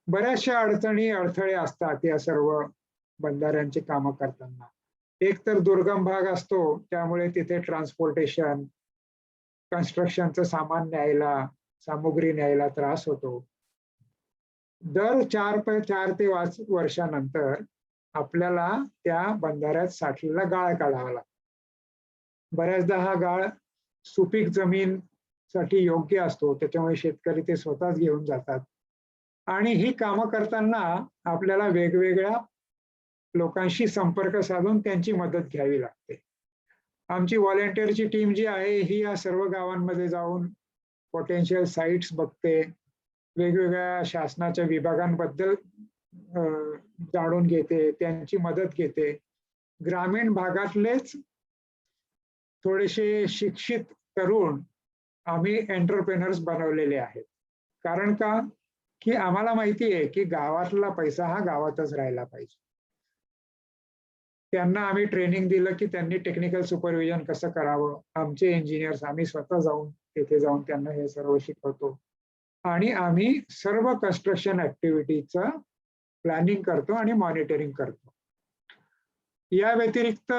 बऱ्याचशा अडचणी, अडथळे असतात या सर्व बंधाऱ्यांची कामं करताना. एक तर दुर्गम भाग असतो, त्यामुळे तिथे ट्रान्सपोर्टेशन, कन्स्ट्रक्शनचं सामान न्यायला, सामुग्री न्यायला त्रास होतो. दर 4 ते 5 वर्षानंतर आपल्याला त्या बंधाऱ्यात साठलेला गाळ काढावा लागतो. बऱ्याचदा हा गाळ सुपीक जमीनसाठी योग्य असतो, त्याच्यामुळे शेतकरी ते स्वतःच घेऊन जातात. आणि ही कामं करताना आपल्याला वेगवेगळ्या लोकांशी संपर्क साधून त्यांची मदत घ्यावी लागते. आमची व्हॉलेंटिअरची टीम जी आहे ही या सर्व गावांमध्ये जाऊन पोटेन्शियल साईट्स बघते, वेगवेगळ्या शासनाच्या विभागांबद्दल जाणून घेते, त्यांची मदत घेते. ग्रामीण भागातलेच थोडेसे शिक्षित तरुण आम्ही एंटरप्रेनर्स बनवलेले आहेत. कारण का की आम्हाला माहिती आहे की गावातला पैसा हा गावातच राहायला पाहिजे. त्यांना आम्ही ट्रेनिंग दिलं की त्यांनी टेक्निकल सुपरविजन कसं करावं. आमचे इंजिनियर्स, आम्ही स्वतः जाऊन तिथे जाऊन त्यांना हे सर्व शिकवतो आणि आम्ही सर्व कन्स्ट्रक्शन ऍक्टिव्हिटीचं प्लॅनिंग करतो आणि मॉनिटरिंग करतो. या व्यतिरिक्त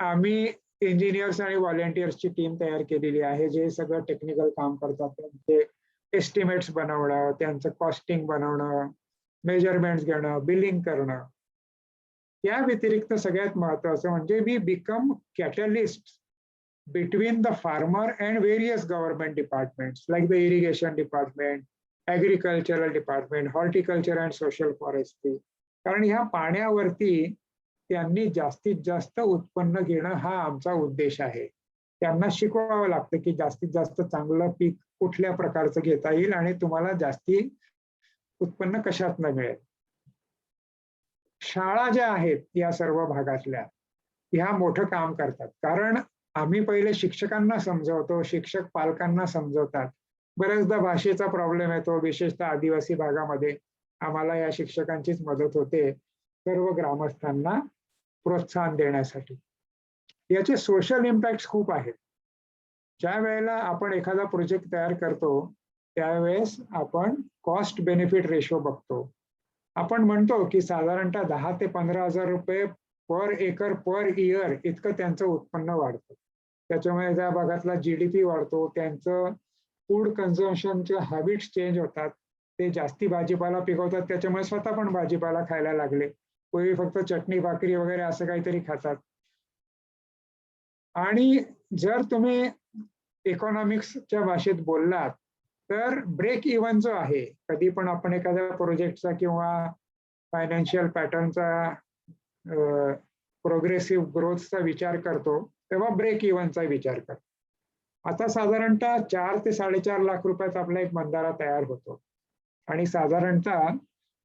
आम्ही इंजिनियर्स आणि व्हॉलेंटियर्सची टीम तयार केलेली आहे, जे सगळं टेक्निकल काम करतात. त्यांचे एस्टिमेट्स बनवणं, त्यांचं कॉस्टिंग बनवणं, मेजरमेंट्स घेणं, बिलिंग करणं. त्या व्यतिरिक्त सगळ्यात महत्वाचं म्हणजे we become catalyst between the farmer and various government departments like the irrigation department, agricultural department, horticulture and social forestry. कारण ह्या पाण्यावरती त्यांनी जास्तीत जास्त उत्पन्न घेणं हा आमचा उद्देश आहे. त्यांना शिकवावं लागतं की जास्तीत जास्त चांगलं पीक कुठल्या प्रकारचं घेता येईल आणि तुम्हाला जास्ती उत्पन्न कशातनं मिळेल. शाळा ज्या आहेत या सर्व भागातल्या ह्या मोठं काम करतात. कारण आम्ही पहिले शिक्षकांना समजवतो, शिक्षक पालकांना समजवतात. बऱ्याचदा भाषेचा प्रॉब्लेम येतो, विशेषतः आदिवासी भागामध्ये. आम्हाला या शिक्षकांचीच मदत होते सर्व ग्रामस्थांना प्रोत्साहन देण्यासाठी. याचे सोशल इम्पॅक्ट खूप आहेत. ज्या वेळेला आपण एखादा प्रोजेक्ट तयार करतो त्यावेळेस आपण कॉस्ट बेनिफिट रेशो बघतो. आपण म्हणतो की साधारणतः 10 ते 15,000 रुपये पर एकर पर इयर इतकं त्यांचं उत्पन्न वाढतं. त्याच्यामुळे त्या भागातला GDP वाढतो, त्यांचं फूड कन्झम्पशनचे हॅबिट्स चेंज होतात. ते जास्ती भाजीपाला पिकवतात, त्याच्यामुळे स्वतः पण भाजीपाला खायला लागले. पूर्वी फक्त चटणी भाकरी वगैरे असं काहीतरी खातात. आणि जर तुम्ही इकॉनॉमिक्सच्या भाषेत बोललात तर ब्रेक इव्हन जो आहे, कधी पण आपण एखाद्या प्रोजेक्टचा किंवा फायनान्शियल पॅटर्नचा प्रोग्रेसिव्ह ग्रोथचा विचार करतो तेव्हा ब्रेक इव्हनचा विचार करतो. आता साधारणतः 4 ते 4.5 लाख रुपयात आपला एक बंधारा तयार होतो आणि साधारणतः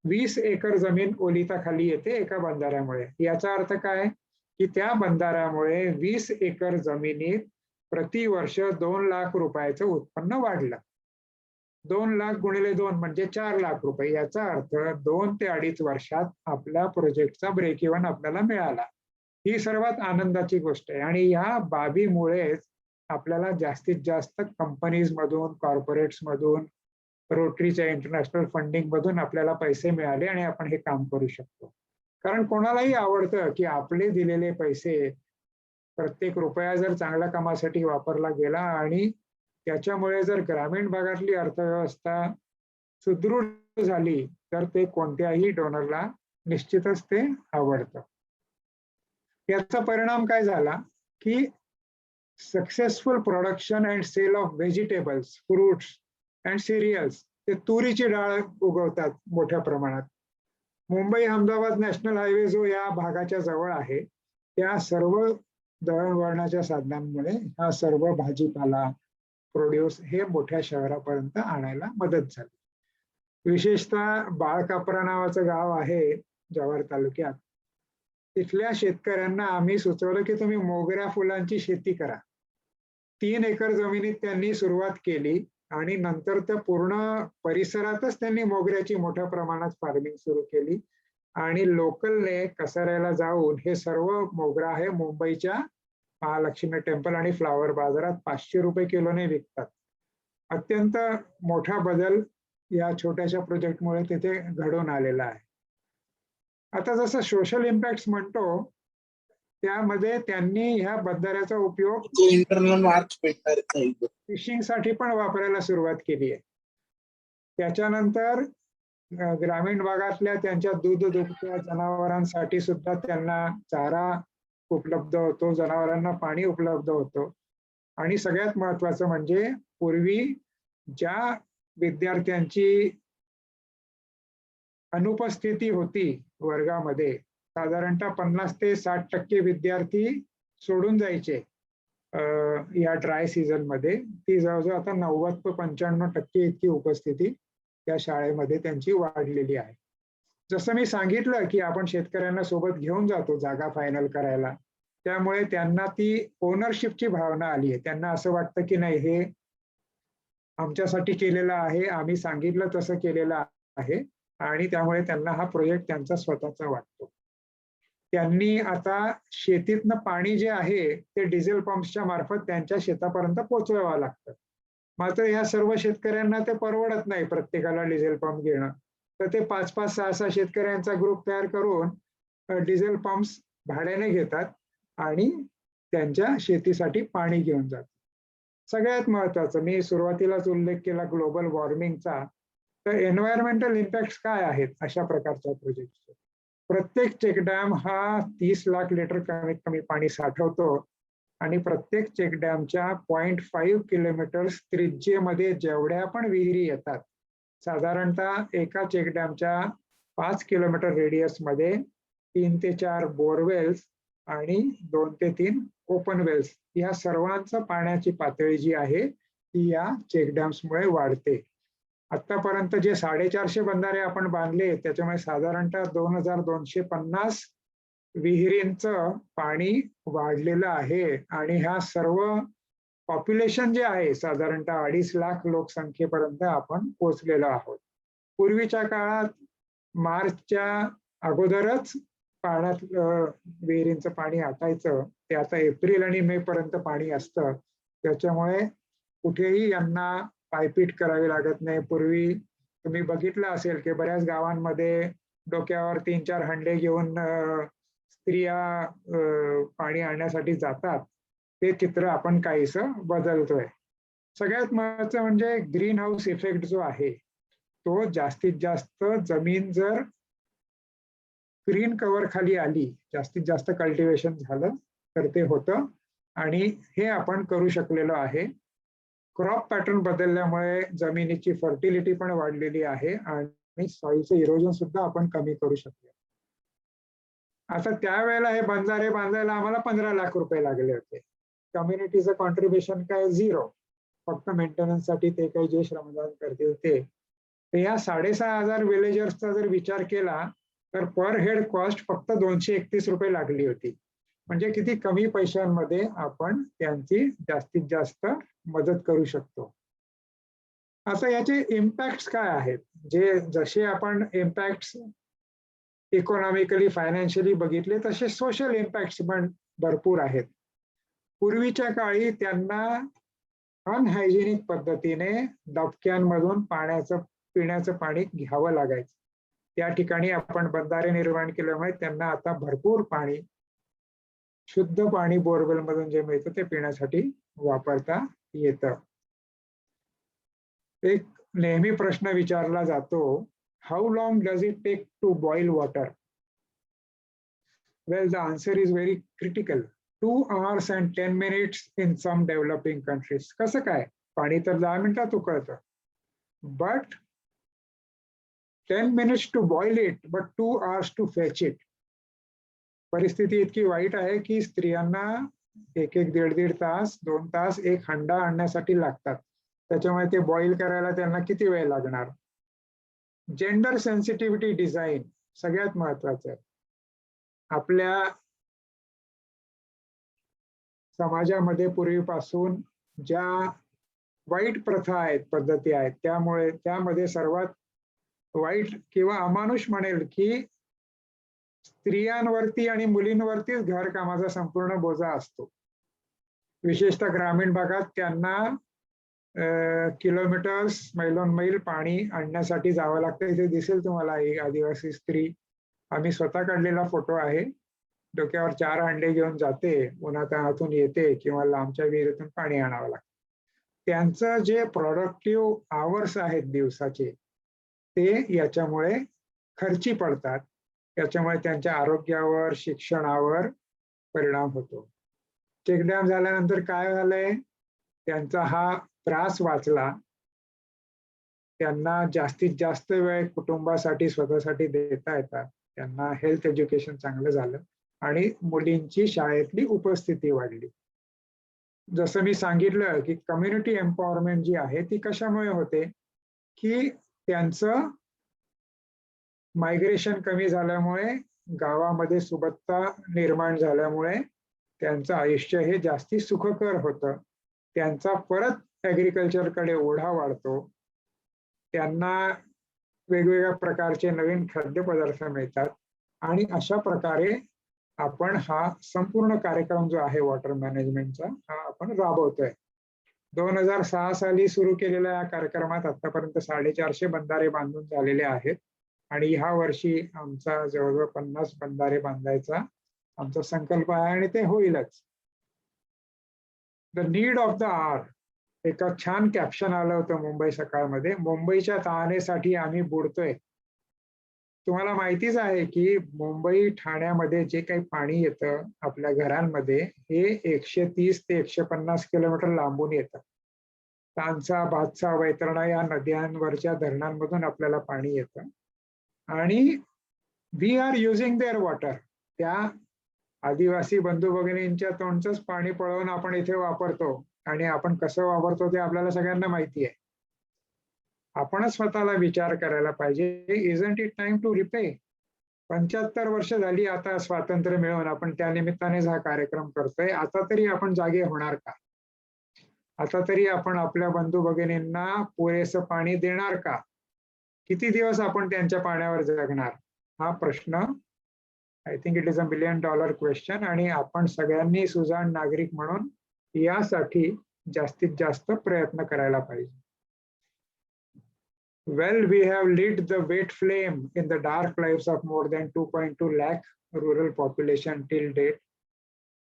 20 एकर जमीन ओलिताखाली येते एका बंधाऱ्यामुळे. याचा अर्थ काय की त्या बंधाऱ्यामुळे 20 एकर जमिनीत प्रतिवर्ष 2 लाख रुपयाचं उत्पन्न वाढलं. 2 लाख गुणिले 2 म्हणजे 4 लाख रुपये. याचा अर्थ 2 ते 2.5 वर्षात आपल्या प्रोजेक्टचा ब्रेक इव्हन आपल्याला मिळाला. ही सर्वात आनंदाची गोष्ट आहे आणि या बाबीमुळेच आपल्याला जास्तीत जास्त कंपनीज मधून, कॉर्पोरेट्स मधून, रोटरीच्या इंटरनॅशनल फंडिंग मधून आपल्याला पैसे मिळाले आणि आपण हे काम करू शकतो. कारण कोणालाही आवडतं की आपले दिलेले पैसे प्रत्येक रुपया जर चांगल्या कामासाठी वापरला गेला आणि त्याच्यामुळे जर ग्रामीण भागातली अर्थव्यवस्था सुदृढ झाली तर ते कोणत्याही डोनरला निश्चितच ते आवडतं. याचा परिणाम काय झाला की successful production and sale of vegetables, fruits and cereals. ते तुरीची डाळ उगवतात मोठ्या प्रमाणात. मुंबई अहमदाबाद नॅशनल हायवे जो या भागाच्या जवळ आहे त्या सर्व दळणवळणाच्या साधनांमुळे हा सर्व भाजीपाला प्रोड्यूस हे मोठ्या शहरापर्यंत आणायला मदत झाली. विशेषतः बाळकापरा नावाचं गाव आहे जव्हार तालुक्यात. तिथल्या शेतकऱ्यांना आम्ही सुचवलं की तुम्ही मोगऱ्या फुलांची शेती करा. 3 एकर जमिनीत त्यांनी सुरुवात केली आणि नंतर त्या पूर्ण परिसरातच त्यांनी मोगऱ्याची मोठ्या प्रमाणात फार्मिंग सुरू केली आणि लोकलने कसाऱ्याला जाऊन हे सर्व मोगरा आहे मुंबईच्या महालक्ष्मी टेम्पल आणि फ्लावर बाजारात 500 रुपये किलोने विकतात. अत्यंत मोठा बदल या छोट्याशा प्रोजेक्टमुळे तिथे घडून आलेला आहे. आता जसं सोशल इम्पॅक्ट म्हणतो त्यामध्ये त्यांनी ह्या बंधाऱ्याचा उपयोग इंटरनल मार्क्स भेटणार फिशिंग साठी पण वापरायला सुरुवात केली आहे. त्याच्यानंतर ग्रामीण भागातल्या त्यांच्या दूध दुभत्या जनावरांसाठी सुद्धा त्यांना चारा उपलब्ध होतो, जनावरांना पाणी उपलब्ध होतं. आणि सगळ्यात महत्वाचं म्हणजे पूर्वी ज्या विद्यार्थ्यांची अनुपस्थिती होती वर्गामध्ये, साधारणतः 50 ते 60% विद्यार्थी सोडून जायचे या ड्राय सीझन मध्ये. ती जवळजवळ आता 90 ते 95% इतकी उपस्थिती त्या शाळेमध्ये त्यांची वाढलेली आहे. जसं मी सांगितलं की आपण शेतकऱ्यांना सोबत घेऊन जातो जागा फायनल करायला, त्यामुळे त्यांना ती ओनरशिपची भावना आली आहे. त्यांना असं वाटतं की नाही हे आमच्यासाठी केलेलं आहे, आम्ही सांगितलं तसं केलेलं आहे आणि त्यामुळे त्यांना हा प्रोजेक्ट त्यांचा स्वतःचा वाटतो. त्यांनी आता शेतीतनं पाणी जे आहे ते डिझेल पंप्सच्या मार्फत त्यांच्या शेतापर्यंत पोहोचवावं लागतं. मात्र या सर्व शेतकऱ्यांना ते परवडत नाही प्रत्येकाला डिझेल पंप घेणं. तर ते 5-5, 6-6 शेतकऱ्यांचा ग्रुप तयार करून डिझेल पंप्स भाड्याने घेतात आणि त्यांच्या शेतीसाठी पाणी घेऊन जातात. सगळ्यात महत्वाचं, मी सुरुवातीलाच उल्लेख केला ग्लोबल वॉर्मिंगचा, तर एन्व्हायरमेंटल इम्पॅक्ट काय आहेत अशा प्रकारच्या प्रोजेक्टचे. प्रत्येक चेकडॅम हा 30 लाख लिटर कमीत कमी पाणी साठवतो आणि प्रत्येक चेकडॅमच्या 0.5 किलोमीटर त्रिज्येमध्ये जेवढ्या पण विहिरी येतात, साधारणतः एका चेकडॅमच्या 5 किलोमीटर रेडियस मध्ये 3 ते 4 बोरवेल्स आणि 2 ते 3 ओपन वेल्स, या सर्वांचं पाण्याची पातळी जी आहे ती या चेकडॅम्समुळे वाढते. आतापर्यंत जे 450 बंधारे आपण बांधले त्याच्यामुळे साधारणतः 2250 विहिरींचं पाणी वाढलेलं आहे आणि ह्या सर्व पॉप्युलेशन जे आहे साधारणतः 2.5 लाख लोकसंख्येपर्यंत आपण पोहोचलेलो आहोत. पूर्वीच्या काळात मार्चच्या अगोदरच पाण्यात विहिरींचं पाणी आटायचं, ते आता एप्रिल आणि मे पर्यंत पाणी असतं, त्याच्यामुळे कुठेही यांना पायपीट करावी लागत नाही. पूर्वी तुम्ही बघितलं असेल की बऱ्याच गावांमध्ये डोक्यावर 3-4 हंडे घेऊन स्त्रिया पाणी आणण्यासाठी जातात, ते चित्र आपण काहीसं बदलतोय. सगळ्यात महत्त्वाचं म्हणजे ग्रीन हाऊस इफेक्ट जो आहे तो जास्तीत जास्त जमीन जर ग्रीन कव्हर खाली आली, जास्तीत जास्त कल्टिवेशन झालं तर ते होतं आणि हे आपण करू शकलेलो आहे. क्रॉप पॅटर्न बदलल्यामुळे जमिनीची फर्टिलिटी पण वाढलेली आहे आणि सॉइलचं इरोजन सुद्धा आपण कमी करू शकतो. आता त्यावेळेला हे बंधारे बांधायला आम्हाला 15 लाख रुपये लागले होते. कम्युनिटीचं कॉन्ट्रीब्युशन काय 0, फक्त मेंटेनन्ससाठी ते काही जे श्रमदान करतील ते. या 6,500 विलेजर्सचा जर विचार केला तर पर हेड कॉस्ट फक्त 231 रुपये लागली होती. म्हणजे किती कमी पैशांमध्ये आपण त्यांची जास्तीत जास्त मदत करू शकतो. आता याचे इम्पॅक्ट काय आहेत, जे जसे आपण इम्पॅक्ट इकॉनॉमिकली फायनान्शियली बघितले तसे सोशल इम्पॅक्ट पण भरपूर आहेत. पूर्वीच्या काळी त्यांना अनहायजेनिक पद्धतीने डबक्यांमधून पिण्याचं पाणी घ्यावं लागायचं. त्या ठिकाणी आपण बंधारे निर्माण केल्यामुळे त्यांना आता भरपूर पाणी, शुद्ध पाणी बोरवेल मधून जे मिळतं ते पिण्यासाठी वापरता येतं. एक नेहमी प्रश्न विचारला जातो, how long does it take to boil water? Well, the answer is very critical. 2 hours and 10 minutes in some developing countries. कसं काय? पाणी तर 10 मिनिटात उकळतं, but 10 minutes to boil it, but 2 hours to fetch it. परिस्थिती इतकी वाईट आहे की स्त्रियांना 1-1.5 तास, 2 तास एक हंडा आणण्यासाठी लागतात. त्याच्यामुळे ते बॉईल करायला त्यांना किती वेळ लागणार? जेंडर सेन्सिटिव्हिटी डिझाईन सगळ्यात महत्वाचं आहे. आपल्या समाजामध्ये पूर्वीपासून ज्या वाईट प्रथा आहेत, पद्धती आहेत, त्यामध्ये सर्वात वाईट किंवा अमानुष म्हणेल की स्त्रियांवरती आणि मुलींवरतीच घरकामाचा संपूर्ण बोजा असतो. विशेषतः ग्रामीण भागात त्यांना किलोमीटर्स, मैलोन-मैल पाणी आणण्यासाठी जावं लागतं. इथे दिसेल तुम्हाला एक आदिवासी स्त्री, आम्ही स्वतः काढलेला फोटो आहे, डोक्यावर 4 हंडे घेऊन जाते, उन्हातान्हातून येते किंवा लांबच्या विहिरीतून पाणी आणावं लागतं. त्यांचं जे प्रोडक्टिव्ह आवर्स आहेत दिवसाचे ते याच्यामुळे खर्ची पडतात. त्याच्यामुळे त्यांच्या आरोग्यावर, शिक्षणावर परिणाम होतो. चेकडॅम झाल्यानंतर काय झालंय, त्यांचा हा त्रास वाचला. त्यांना जास्तीत जास्त वेळ कुटुंबासाठी, स्वतःसाठी देता येतात. त्यांना हेल्थ एज्युकेशन चांगलं झालं आणि मुलींची शाळेतली उपस्थिती वाढली. जसं मी सांगितलं की कम्युनिटी एम्पॉवरमेंट जी आहे ती कशामुळे होते, की त्यांचं मायग्रेशन कमी झाल्यामुळे, गावामध्ये सुबत्ता निर्माण झाल्यामुळे त्यांचं आयुष्य हे जास्ती सुखकर होतं. त्यांचा परत ऍग्रिकल्चरकडे ओढा वाढतो. त्यांना वेगवेगळ्या प्रकारचे नवीन खाद्यपदार्थ मिळतात आणि अशा प्रकारे आपण हा संपूर्ण कार्यक्रम जो आहे वॉटर मॅनेजमेंटचा हा आपण राबवतोय. 2006 साली सुरू केलेल्या या कार्यक्रमात आतापर्यंत 450 बंधारे बांधून झालेले आहेत आणि ह्या वर्षी आमचा जवळजवळ 50 बंधारे बांधायचा आमचा संकल्प आहे आणि ते होईलच. द नीड ऑफ द आवर. एका छान कॅप्शन आलं होतं मुंबई सकाळमध्ये, मुंबईच्या तहानेसाठी आम्ही बुडतोय. तुम्हाला माहितीच आहे की मुंबई ठाण्यामध्ये जे काही पाणी येतं आपल्या घरांमध्ये, हे 130 ते 150 किलोमीटर लांबून येतं. तानसा, भातसा, वैतरणा या नद्यांवरच्या धरणांमधून आपल्याला पाणी येतं आणि we are using their water. त्या आदिवासी बंधू भगिनींच्या तोंडचंच पाणी पळवून आपण इथे वापरतो आणि आपण कसं वापरतो ते आपल्याला सगळ्यांना माहिती आहे. आपणच स्वतःला विचार करायला पाहिजे, isn't it time to repay? 75 वर्ष झाली आता स्वातंत्र्य मिळवून, आपण त्या निमित्तानेच हा कार्यक्रम करतोय. आता तरी आपण जागे होणार का? आता तरी आपण आपल्या बंधू भगिनींना पुरेसं पाणी देणार का? किती दिवस आपण त्यांच्या पाण्यावर जगणार? हा प्रश्न I think it is $1 million question, आणि आपण सगळ्यांनी सुजाण नागरिक म्हणून यासाठी जास्तीत जास्त प्रयत्न करायला पाहिजे. Well, we have lit the wet flame in the dark lives of more than 2.2 lakh rural population till date.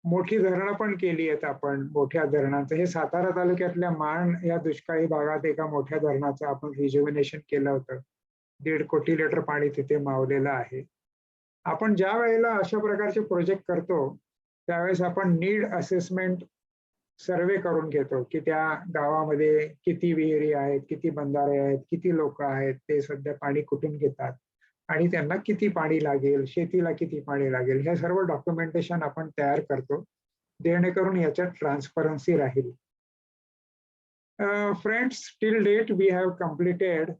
मोठी धरणं पण केली आहेत आपण, मोठ्या धरणांचं. हे सातारा तालुक्यातल्या माण या दुष्काळी भागात एका मोठ्या धरणाचं आपण रिज्युव्हिनेशन केलं होतं. 1.5 कोटी लिटर पाणी तिथे मावलेलं आहे. आपण ज्या वेळेला अशा प्रकारचे प्रोजेक्ट करतो त्यावेळेस आपण नीड असेसमेंट सर्वे करून घेतो की त्या गावामध्ये किती विहिरी आहेत, किती बंधारे आहेत, किती लोक आहेत, ते सध्या पाणी कुठून घेतात आणि त्यांना किती पाणी लागेल, शेतीला किती पाणी लागेल, हे सर्व डॉक्युमेंटेशन आपण तयार करतो जेणेकरून याच्यात ट्रान्सपरन्सी राहील. Friends, till date we have completed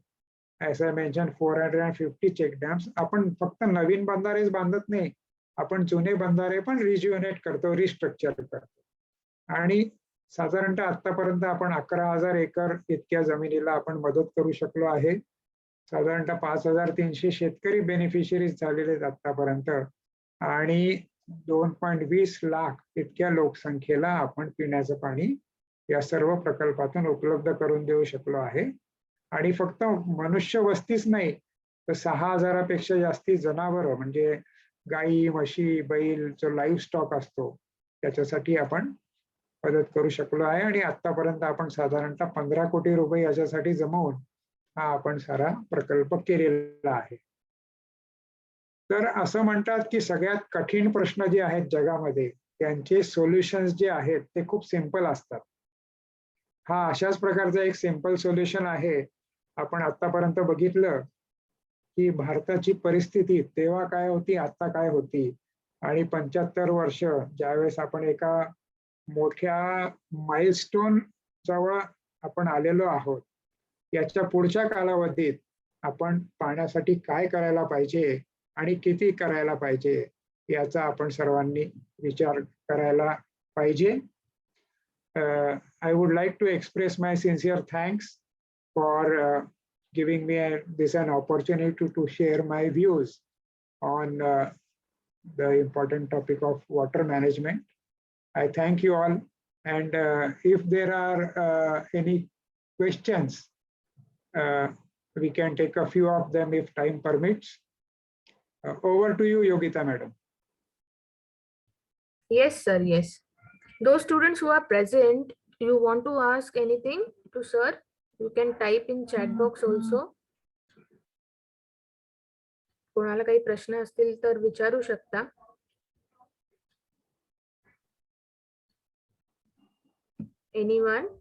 as I mentioned 450 check dams. आपण फक्त नवीन बंधारेच बांधत नाही, आपण जुने बंधारे पण रिज्युव्हिनेट करतो, रिस्ट्रक्चर करतो. आणि साधारणतः आतापर्यंत आपण 11,000 एकर इतक्या जमिनीला आपण मदत करू शकलो आहे. साधारणतः 5,300 शेतकरी बेनिफिशियरीज झालेले आहेत आतापर्यंत, आणि 2.20 लाख इतक्या लोकसंख्येला आपण पिण्याचं पाणी या सर्व प्रकल्पातून उपलब्ध करून देऊ शकलो आहे. आणि फक्त मनुष्य वस्तीच नाही तर 6,000पेक्षा जास्ती जनावरं, म्हणजे गाई, म्हशी, बैल, जो लाईव्ह स्टॉक असतो त्याच्यासाठी आपण मदत करू शकलो आहे. आणि आतापर्यंत आपण साधारणतः 15 कोटी रुपये याच्यासाठी जमवून हा आपण सारा प्रकल्प केलेला आहे. तर असं म्हणतात की सगळ्यात कठीण प्रश्न जे आहेत जगामध्ये त्यांचे सोल्युशन्स जे आहेत ते खूप सिंपल असतात. हा अशाच प्रकारचा एक सिंपल सोल्युशन आहे. आपण आतापर्यंत बघितलं की भारताची परिस्थिती तेव्हा काय होती, आता काय होती, आणि 75 वर्ष ज्यावेळेस आपण एका मोठ्या माइलस्टोन जवळ आपण आलेलो आहोत, याच्या पुढच्या कालावधीत आपण पाण्यासाठी काय करायला पाहिजे आणि किती करायला पाहिजे याचा आपण सर्वांनी विचार करायला पाहिजे. I would like to express my sincere thanks for giving me this an opportunity to share my views on the important topic of water management. I thank you all, and if there are any questions, we can take a few of them if time permits. Over to you, Yogita madam. Yes, sir. Yes. Those students who are present, you want to ask anything to sir, you can type in chat box also. कोणाला काही प्रश्न असतील तर विचारू शकता. Anyone?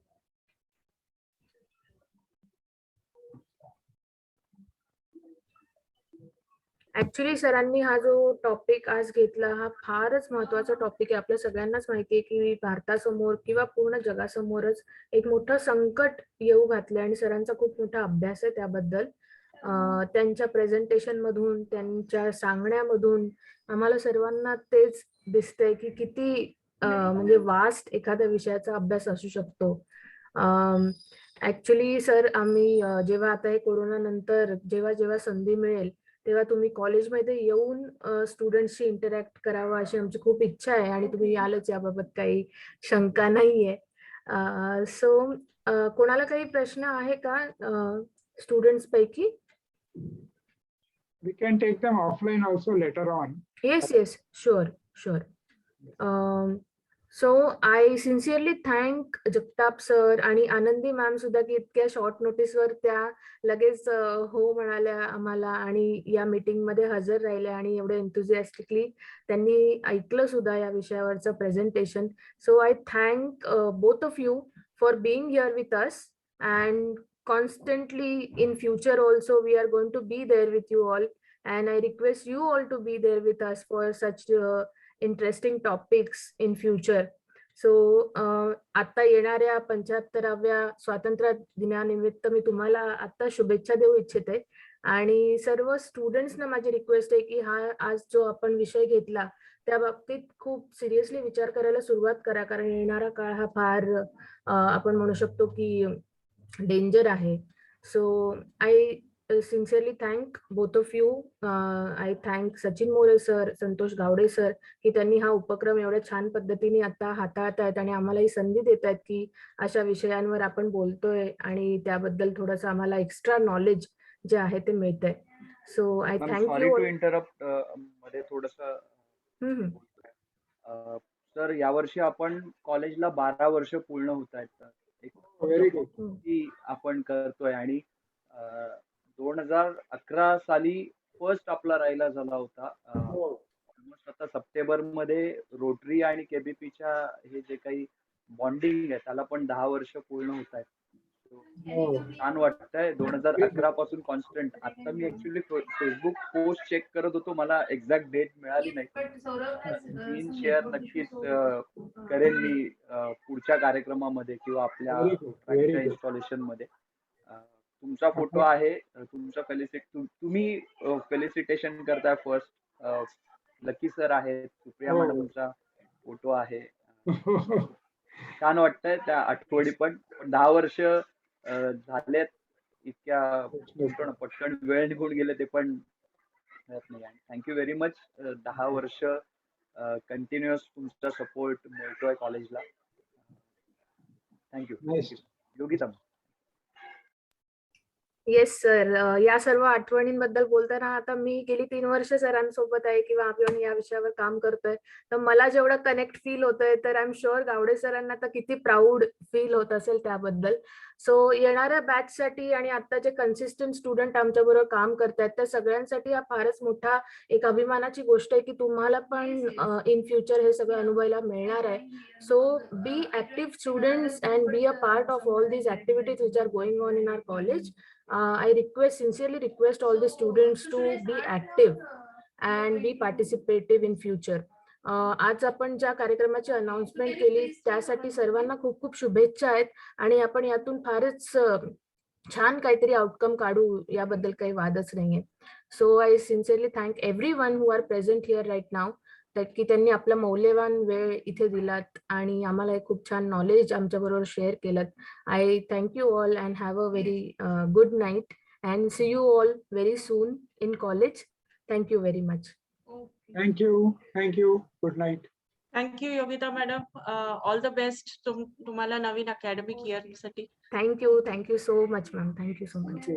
Actually सरांनी हा जो टॉपिक आज घेतला हा फारच महत्वाचा टॉपिक आहे. आपल्या सगळ्यांनाच माहिती आहे की भारतासमोर किंवा पूर्ण जगासमोरच एक मोठं संकट येऊ घातलंय आणि सरांचा खूप मोठा अभ्यास आहे त्याबद्दल. त्यांच्या प्रेझेंटेशन मधून, त्यांच्या सांगण्यामधून आम्हाला सर्वांना तेच दिसतंय की किती म्हणजे वास्ट एखाद्या विषयाचा अभ्यास असू शकतो. ऍक्च्युली सर, आम्ही जेव्हा आता हे कोरोना नंतर जेव्हा संधी मिळेल तेव्हा तुम्ही कॉलेजमध्ये येऊन स्टुडंट्सशी इंटरॅक्ट करावं अशी आमची खूप इच्छा आहे, आणि तुम्ही यालच, याबाबत काही शंका नाहीये. सो कोणाला काही प्रश्न आहे का स्टुडंट्स पैकी? We can take them offline also later on. Yes, sure. So I sincerely thank Jagtap sir आणि आनंदी मॅम सुद्धा की इतक्या शॉर्ट नोटीसवर त्या लगेच हो म्हणाल्या आम्हाला आणि या मीटिंग मध्ये हजर राहिल्या आणि एवढे एन्थुझियास्टिकली त्यांनी ऐकलं सुद्धा या विषयावरचं प्रेझेंटेशन. So I thank both of you for being here with us and constantly in future also we are going to be there with you all, and I request you all to be there with us for such interesting topics in future. So आता येणाऱ्या 75व्या स्वातंत्र्य दिनानिमित्त मी तुम्हाला आता शुभेच्छा देऊ इच्छिते आणि सर्व स्टुडंट्सना माझी रिक्वेस्ट आहे की हा आज जो आपण विषय घेतला त्या बाबतीत खूप सिरियसली विचार करायला सुरुवात करा, कारण येणारा काळ हा फार आपण म्हणू शकतो की डेंजर आहे. So I sincerely thank both of you. I thank Sachin More sir, Santosh Gawade sir की त्यांनी हा उपक्रम एवढ्या छान पद्धतीने आता हाताळतायत आणि आम्हाला ही संधी देत आहेत की अशा विषयांवर आपण बोलतोय आणि त्याबद्दल थोडंसं आम्हाला एक्स्ट्रा नॉलेज जे आहे ते मिळतंय. So I thank sorry you. To interrupt मध्ये थोडस सर, यावर्षी आपण कॉलेजला 12 वर्ष पूर्ण होत आहेत. Very good. की आपण करतोय आणि 2011 साली फर्स्ट आपला राहिला झाला होता. ऑलमोस्ट आता सप्टेंबर मध्ये रोटरी आणि केबीपीच्या हे जे काही बॉन्डिंग आहे त्याला पण 10 वर्ष पूर्ण होत आहेत. छान वाटतंय. 2011 पासून कॉन्स्टंट. आता मी ऍक्च्युली फेसबुक पोस्ट चेक करत होतो, मला एक्झॅक्ट डेट मिळाली नाही. स्क्रीन शेअर नक्कीच करेन मी पुढच्या कार्यक्रमामध्ये किंवा आपल्या इन्स्टॉलेशन मध्ये. तुमचा फोटो आहे, तुम्ही फेलिसिटेशन करताय फर्स्ट. लकी सर आहेत, सुप्रिया मॅडमचा फोटो आहे. छान वाटतंय त्या आठवणी पण 10 वर्ष झालेत. इतक्या पटकन वेळ निघून गेले ते पण नाही. Thank you very much. 10 वर्ष कंटिन्युअस तुमचा सपोर्ट मिळतोय कॉलेजला. थँक्यू. योगिता. येस सर, या सर्व आठवणींबद्दल बोलताना आता मी गेली 3 वर्ष सरांसोबत आहे किंवा आपण या विषयावर काम करतोय, तर मला जेवढं कनेक्ट फील होतंय तर आय एम शुअर गावडे सरांना तर किती प्राऊड फील होत असेल त्याबद्दल. सो येणाऱ्या बॅच साठी आणि आता जे कन्सिस्टंट स्टुडंट आमच्या बरोबर काम करतायत त्या सगळ्यांसाठी हा फारच मोठा एक अभिमानाची गोष्ट आहे की तुम्हाला पण इन फ्युचर हे सगळं अनुभवायला मिळणार आहे. So be active students and be a part of all these activities which are going on in our college. I sincerely request all the students to be active and be participative in future. आज आपण ज्या कार्यक्रमाची announcement केली त्यासाठी सर्वांना खूप खूप शुभेच्छा आहेत आणि आपण यातून फारच छान काहीतरी आउटकम काढू याबद्दल काही वादच नाहीये. So I sincerely thank everyone who are present here right now की त्यांनी आपला मौल्यवान वेळ इथे दिलात आणि आम्हाला खूप छान नॉलेज आमच्या बरोबर शेअर केलं. I thank you all and have a very good night and see you all very soon in college. Thank you very much. Thank you. Good night. Thank you Yogita madam. All the best तुम्हाला नवीन academic year साठी. Thank you so much, ma'am. Thank you so much.